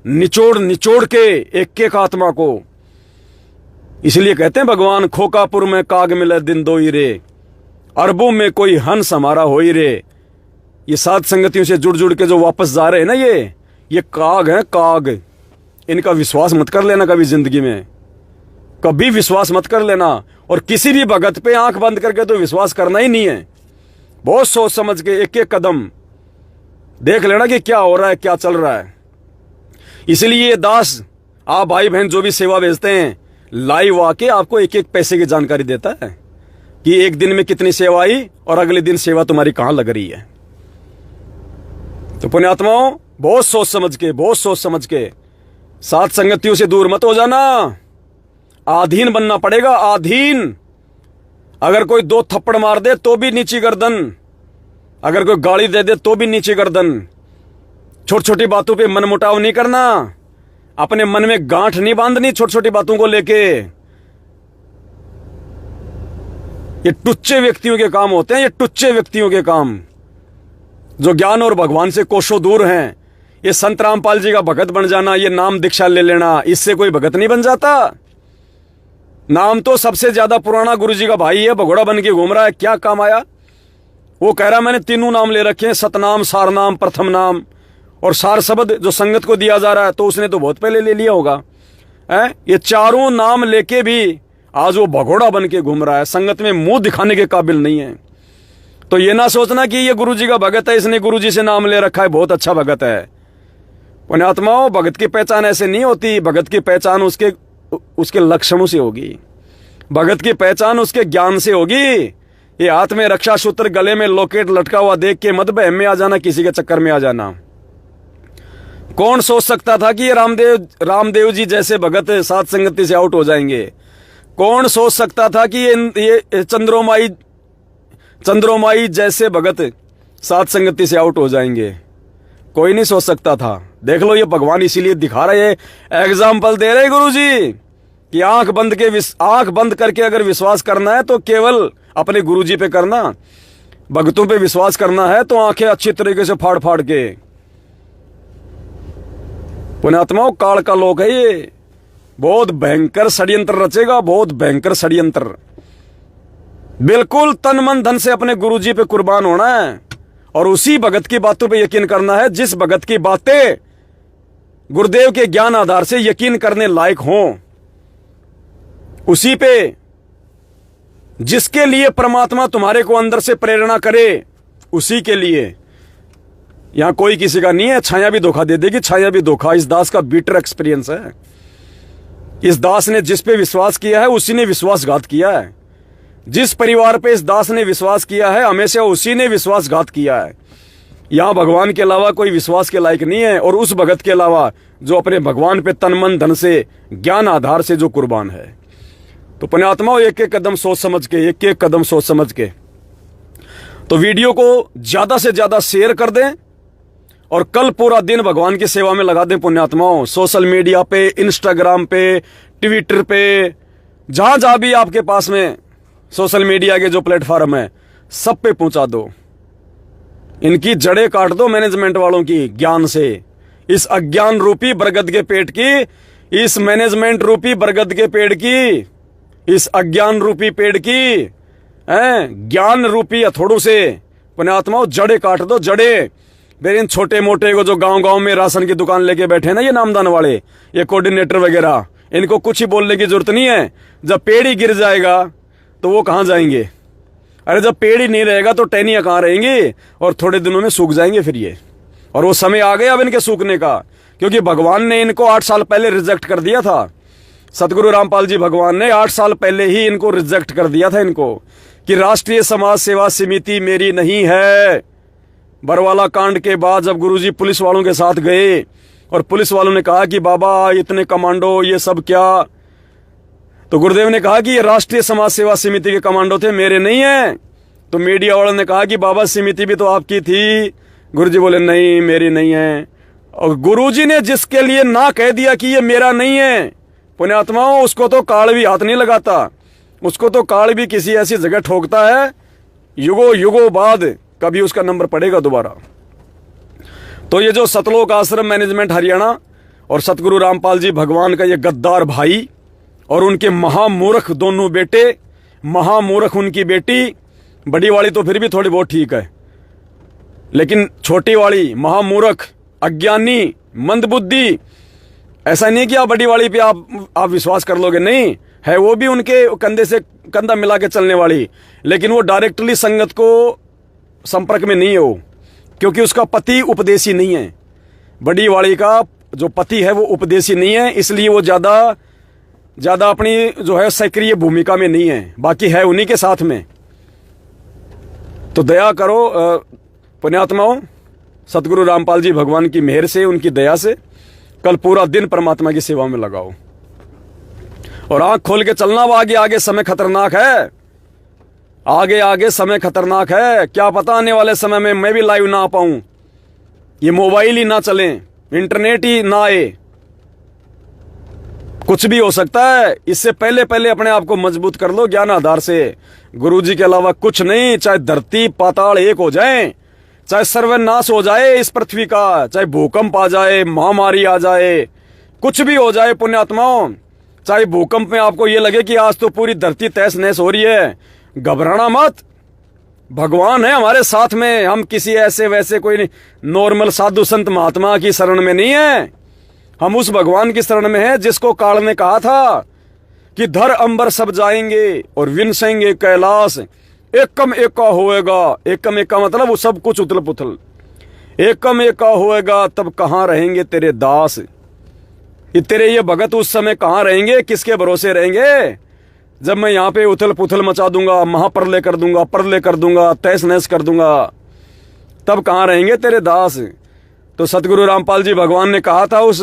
निचोड़ निचोड़ के एक एक आत्मा को। इसलिए कहते हैं भगवान, खोकापुर में काग मिले दिन दो ही रे, अरबों में कोई हंस हमारा हो ही रे। ये सात संगतियों से जुड़ जुड़ के जो वापस जा रहे हैं ना, ये काग है, काग। इनका विश्वास मत कर लेना कभी जिंदगी में, कभी विश्वास मत कर लेना। और किसी भी भगत पे आंख बंद करके तो विश्वास करना ही नहीं है। बहुत सोच समझ के एक एक कदम देख लेना कि क्या हो रहा है, क्या चल रहा है। इसलिए दास, आप भाई बहन जो भी सेवा भेजते हैं, लाइव आके आपको एक एक पैसे की जानकारी देता है कि एक दिन में कितनी सेवा आई और अगले दिन सेवा तुम्हारी कहां लग रही है। तो पुण्यात्माओं, बहुत सोच समझ के सात संगतियों से दूर मत हो जाना। आधीन बनना पड़ेगा, आधीन। अगर कोई दो थप्पड़ मार दे तो भी नीची गर्दन, अगर कोई गाली दे दे तो भी नीची गर्दन। छोटी छोटी बातों पे मनमुटाव नहीं करना, अपने मन में गांठ नहीं बांधनी छोटी छोटी बातों को लेके। ये टुच्चे व्यक्तियों के काम होते हैं, ये टुच्चे व्यक्तियों के काम जो ज्ञान और भगवान से कोसों दूर हैं। ये संत रामपाल जी का भगत बन जाना, ये नाम दीक्षा ले लेना, इससे कोई भगत नहीं बन जाता। नाम तो सबसे ज्यादा पुराना गुरु जी का भाई है, भगोड़ा बन के घूम रहा है, क्या काम आया। वो कह रहा मैंने तीनों नाम ले रखे हैं, सतनाम, सारनाम, प्रथम नाम। और सार शब्द जो संगत को दिया जा रहा है तो उसने तो बहुत पहले ले लिया होगा। ये चारों नाम लेके भी आज वो भगोड़ा बन के घूम रहा है, संगत में मुंह दिखाने के काबिल नहीं है। तो ये ना सोचना कि ये गुरुजी का भगत है, इसने गुरुजी से नाम ले रखा है, बहुत अच्छा भगत है। पुण्यात्माओं, भगत की पहचान ऐसे नहीं होती। भगत की पहचान उसके लक्षणों से होगी। भगत की पहचान उसके ज्ञान से होगी। ये हाथ में रक्षा सूत्र, गले में लॉकेट लटका हुआ देख के मत बहम में आ जाना, किसी के चक्कर में आ जाना। कौन सोच सकता था कि ये रामदेव जी जैसे भगत सात संगति से आउट हो जाएंगे? कौन सोच सकता था कि ये चंद्रोमाई जैसे भगत सात संगति से आउट हो जाएंगे? कोई नहीं सोच सकता था। देख लो, ये भगवान इसीलिए दिखा रहे हैं, एग्जाम्पल दे रहे गुरुजी कि आंख बंद करके अगर विश्वास करना है तो केवल अपने गुरुजी पे करना। भक्तों पे विश्वास करना है तो आंखें अच्छी तरीके से फाड़ फाड़ के। पुण्यात्माओं, काल का लोक है ये, बहुत भयंकर षड्यंत्र रचेगा, बहुत भयंकर षड्यंत्र। बिल्कुल तन मन धन से अपने गुरुजी पे कुर्बान होना है और उसी भगत की बातों पे यकीन करना है जिस भगत की बातें गुरुदेव के ज्ञान आधार से यकीन करने लायक हों, उसी पे जिसके लिए परमात्मा तुम्हारे को अंदर से प्रेरणा करे, उसी के लिए। यहां कोई किसी का नहीं है। छाया भी धोखा दे देगी, छाया भी धोखा। इस दास का बीटर एक्सपीरियंस है। इस दास ने जिस पे विश्वास किया है उसी ने विश्वासघात किया है। जिस परिवार पे इस दास ने विश्वास किया है हमेशा उसी ने विश्वासघात किया है। यहां भगवान के अलावा कोई विश्वास के लायक नहीं है, और उस भगत के अलावा जो अपने भगवान पे तन मन धन से ज्ञान आधार से जो कुर्बान है। तो पुण्यात्माओं, एक एक कदम सोच समझ के तो वीडियो को ज्यादा से ज्यादा शेयर कर दें और कल पूरा दिन भगवान की सेवा में लगा दें। पुण्यात्माओं, सोशल मीडिया पे, इंस्टाग्राम पे, ट्विटर पे, जहां भी आपके पास में सोशल मीडिया के जो प्लेटफॉर्म है सब पे पहुंचा दो। इनकी जड़ें काट दो मैनेजमेंट वालों की ज्ञान से। इस अज्ञान रूपी बरगद के पेड़ की, इस मैनेजमेंट रूपी बरगद के पेड़ की, इस अज्ञान रूपी पेड़ की ज्ञान रूपी हथौड़ों से पुण्यात्माओं जड़ें काट दो, जड़ें। फिर इन छोटे मोटे को जो गांव में राशन की दुकान लेके बैठे ना, ये नामदान वाले, ये कोऑर्डिनेटर वगैरह, इनको कुछ ही बोलने की जरूरत नहीं है। जब पेड़ ही गिर जाएगा तो वो कहां जाएंगे? अरे जब पेड़ ही नहीं रहेगा तो टहनियां कहां रहेंगी? और थोड़े दिनों में सूख जाएंगे फिर ये। और वो समय आ गया अब इनके सूखने का, क्योंकि भगवान ने इनको 8 साल पहले रिजेक्ट कर दिया था। सतगुरु रामपाल जी भगवान ने 8 साल पहले ही इनको रिजेक्ट कर दिया था इनको, कि राष्ट्रीय समाज सेवा समिति मेरी नहीं है। बरवाला कांड के बाद जब गुरुजी पुलिस वालों के साथ गए और पुलिस वालों ने कहा कि बाबा इतने कमांडो ये सब क्या, तो गुरुदेव ने कहा कि ये राष्ट्रीय समाज सेवा समिति के कमांडो थे, मेरे नहीं है। तो मीडिया वालों ने कहा कि बाबा समिति भी तो आपकी थी। गुरुजी बोले नहीं, मेरी नहीं है। और गुरुजी ने जिसके लिए ना कह दिया कि ये मेरा नहीं है, पुण्यात्माओं, उसको तो काल भी हाथ नहीं लगाता, उसको तो काल भी किसी ऐसी जगह ठोकता है, युगों बाद कभी उसका नंबर पड़ेगा दोबारा। तो ये जो सतलोक आश्रम मैनेजमेंट हरियाणा और सतगुरु रामपाल जी भगवान का ये गद्दार भाई और उनके महामूर्ख दोनों बेटे, महामूर्ख उनकी बेटी, बड़ी वाली तो फिर भी थोड़ी बहुत ठीक है, लेकिन छोटी वाली महामूर्ख, अज्ञानी, मंदबुद्धि। ऐसा नहीं कि आप बड़ी वाली पे आप विश्वास कर लोगे, नहीं है, वो भी उनके कंधे से कंधा मिला के चलने वाली, लेकिन वो डायरेक्टली संगत को संपर्क में नहीं है वो, क्योंकि उसका पति उपदेशी नहीं है। बड़ी वाली का जो पति है वो उपदेशी नहीं है, इसलिए वो ज्यादा अपनी जो है सक्रिय भूमिका में नहीं है, बाकी है उन्हीं के साथ में। तो दया करो पुण्यात्माओं, सतगुरु रामपाल जी भगवान की मेहर से, उनकी दया से कल पूरा दिन परमात्मा की सेवा में लगाओ और आंख खोल के चलना। आगे समय खतरनाक है, आगे समय खतरनाक है। क्या पता आने वाले समय में मैं भी लाइव ना आ पाऊं, ये मोबाइल ही ना चले, इंटरनेट ही ना आए, कुछ भी हो सकता है। इससे पहले अपने आप को मजबूत कर लो ज्ञान आधार से। गुरुजी के अलावा कुछ नहीं, चाहे धरती पाताल एक हो जाए, चाहे सर्वनाश हो जाए इस पृथ्वी का, चाहे भूकंप आ जाए, महामारी आ जाए, कुछ भी हो जाए पुण्यात्माओं, चाहे भूकंप में आपको ये लगे कि आज तो पूरी धरती तहस नहस हो रही है, घबराना मत। भगवान है हमारे साथ में, हम किसी ऐसे वैसे कोई नॉर्मल साधु संत महात्मा की शरण में नहीं है, हम उस भगवान की शरण में हैं जिसको काल ने कहा था कि धर अंबर सब जाएंगे और विनसेंगे कैलाश, एकम एका होएगा। एकम एका मतलब वो सब कुछ उथल पुथल। एकम एका होएगा तब कहाँ रहेंगे तेरे दास। ये तेरे ये भगत उस समय कहाँ रहेंगे, किसके भरोसे रहेंगे? जब मैं यहाँ पे उथल पुथल मचा दूंगा, महाप्रलय कर दूंगा, प्रलय कर दूंगा, तहस नहस कर दूंगा, तब कहाँ रहेंगे तेरे दास। तो सतगुरु रामपाल जी भगवान ने कहा था उस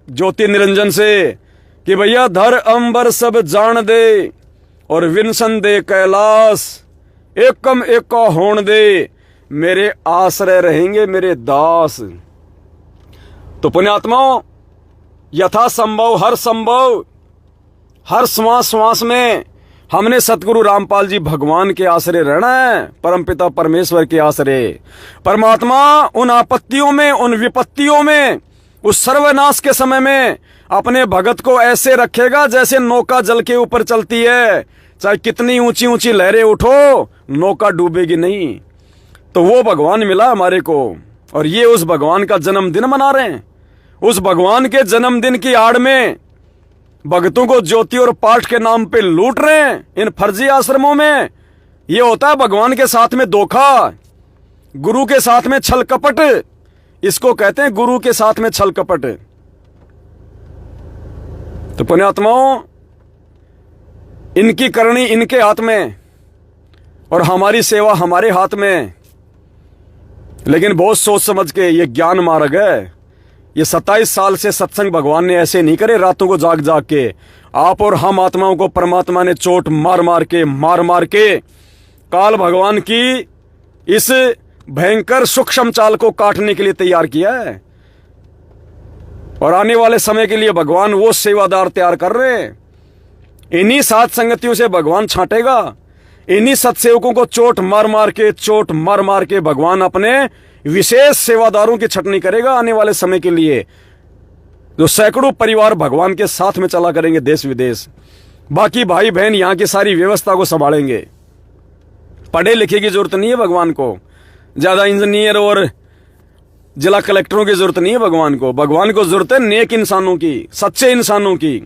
ज्योति निरंजन से कि भैया धर अंबर सब जान दे और विनसन दे कैलाश, एकम एका होण दे, मेरे आश्रय रहेंगे मेरे दास। तो पुण्यात्माओं, यथा संभव हर श्वास श्वास में हमने सतगुरु रामपाल जी भगवान के आश्रय रहना है, परमपिता परमेश्वर के आश्रय। परमात्मा उन आपत्तियों में, उन विपत्तियों में, उस सर्वनाश के समय में अपने भगत को ऐसे रखेगा जैसे नौका जल के ऊपर चलती है। चाहे कितनी ऊंची ऊंची लहरें उठो, नौका डूबेगी नहीं। तो वो भगवान मिला हमारे को, और ये उस भगवान का जन्मदिन मना रहे हैं। उस भगवान के जन्मदिन की आड़ में भक्तों को ज्योति और पाठ के नाम पे लूट रहे हैं इन फर्जी आश्रमों में। ये होता है भगवान के साथ में धोखा, गुरु के साथ में छल कपट। इसको कहते हैं गुरु के साथ में छल कपट। तो पुण्यात्माओं, इनकी करनी इनके हाथ में और हमारी सेवा हमारे हाथ में। लेकिन बहुत सोच समझ के, ये ज्ञान मार्ग है। ये 27 साल से सत्संग भगवान ने ऐसे नहीं करे रातों को जाग जाग के। आप और हम आत्माओं को परमात्मा ने चोट मार मार के काल भगवान की इस भयंकर सूक्ष्म चाल को काटने के लिए तैयार किया है। और आने वाले समय के लिए भगवान वो सेवादार तैयार कर रहे हैं। इन्हीं सात संगतियों से भगवान छांटेगा। इन्हीं सत्सेवकों को चोट मार मार के भगवान अपने विशेष सेवादारों की छटनी करेगा आने वाले समय के लिए, जो सैकड़ों परिवार भगवान के साथ में चला करेंगे देश विदेश। बाकी भाई बहन यहां की सारी व्यवस्था को संभालेंगे। पढ़े लिखे की जरूरत नहीं है भगवान को, ज्यादा इंजीनियर और जिला कलेक्टरों की जरूरत नहीं है भगवान को। भगवान को जरूरत है नेक इंसानों की, सच्चे इंसानों की।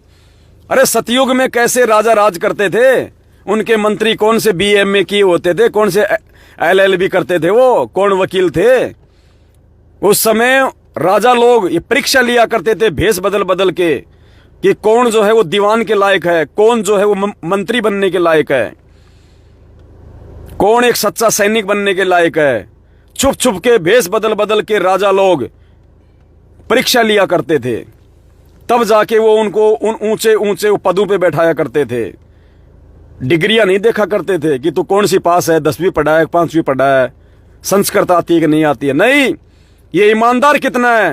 अरे सतयुग में कैसे राजा राज करते थे, उनके मंत्री कौन से BMA किए होते थे, कौन से LLB करते थे, वो कौन वकील थे। उस समय राजा लोग ये परीक्षा लिया करते थे भेष बदल बदल के कि कौन जो है वो दीवान के लायक है, कौन जो है वो मंत्री बनने के लायक है, कौन एक सच्चा सैनिक बनने के लायक है। छुप छुप के भेष बदल बदल के राजा लोग परीक्षा लिया करते थे, तब जाके वो उनको उन ऊंचे ऊंचे पदों पे बैठाया करते थे। डिग्रियां नहीं देखा करते थे कि तू कौन सी पास है, 10वीं पढ़ा है, 5वीं पढ़ा है, संस्कृत आती है कि नहीं आती है। नहीं, ये ईमानदार कितना है,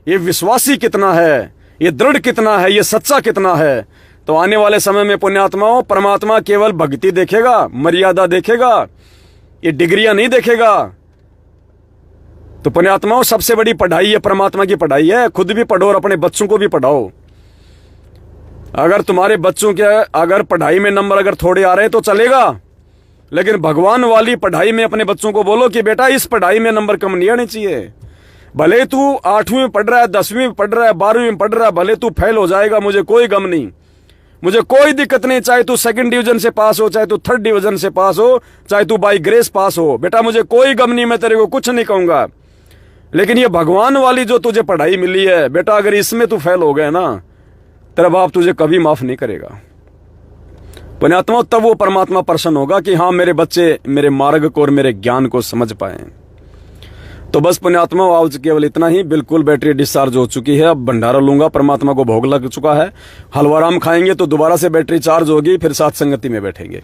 ये विश्वासी कितना है, ये दृढ़ कितना है, ये सच्चा कितना है। तो आने वाले समय में पुण्यात्माओं, परमात्मा केवल भक्ति देखेगा, मर्यादा देखेगा, ये डिग्रियां नहीं देखेगा। तो पुण्यात्माओं, सबसे बड़ी पढ़ाई है परमात्मा की पढ़ाई है। खुद भी पढ़ो और अपने बच्चों को भी पढ़ाओ। अगर तुम्हारे बच्चों के अगर पढ़ाई में नंबर अगर थोड़े आ रहे तो चलेगा, लेकिन भगवान वाली पढ़ाई में अपने बच्चों को बोलो कि बेटा इस पढ़ाई में नंबर कम नहीं आने चाहिए। भले तू 8वीं में पढ़ रहा है, 10वीं में पढ़ रहा है, 12वीं में पढ़ रहा है, भले तू फेल हो जाएगा, मुझे कोई गम नहीं, मुझे कोई दिक्कत नहीं। चाहे तू 2nd डिवीजन से पास हो, चाहे तू 3rd डिवीजन से पास हो, चाहे तू बाई ग्रेस पास हो, बेटा मुझे कोई गम नहीं, मैं तेरे को कुछ नहीं कहूंगा। लेकिन ये भगवान वाली जो तुझे पढ़ाई मिली है बेटा, अगर इसमें तू फेल हो गया ना, तेरा बाप तुझे कभी माफ नहीं करेगा। पुण्यात्मा, तब वो परमात्मा प्रसन्न होगा कि हाँ मेरे बच्चे मेरे मार्ग को और मेरे ज्ञान को समझ पाए। तो बस पुण्यात्मा, आज केवल इतना ही। बिल्कुल बैटरी डिस्चार्ज हो चुकी है। अब भंडारा लूंगा, परमात्मा को भोग लग चुका है। हलवाराम खाएंगे तो दोबारा से बैटरी चार्ज होगी, फिर साथ संगति में बैठेंगे।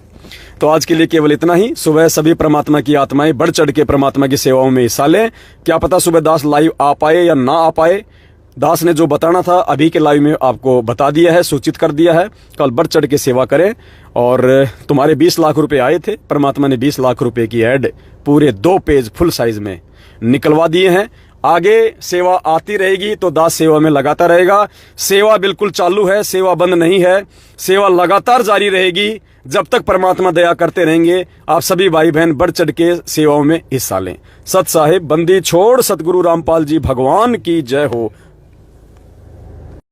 तो आज के लिए केवल इतना ही। सुबह सभी परमात्मा की आत्माएं बढ़ चढ़ के परमात्मा की सेवाओं में हिस्सा लें। क्या पता सुबह दास लाइव आ पाए या ना आ पाए। दास ने जो बताना था अभी के लाइव में आपको बता दिया है, सूचित कर दिया है। कल बढ़ चढ़ के सेवा करें। और तुम्हारे 20 लाख रुपए आए थे, परमात्मा ने 20 लाख रुपए की ऐड पूरे 2 पेज फुल साइज में निकलवा दिए हैं। आगे सेवा आती रहेगी तो दास सेवा में लगाता रहेगा। सेवा बिल्कुल चालू है, सेवा बंद नहीं है, सेवा लगातार जारी रहेगी जब तक परमात्मा दया करते रहेंगे। आप सभी भाई बहन बढ़ चढ़ के सेवाओं में हिस्सा लें। सत साहिब बंदी छोड़ सतगुरु रामपाल जी भगवान की जय हो।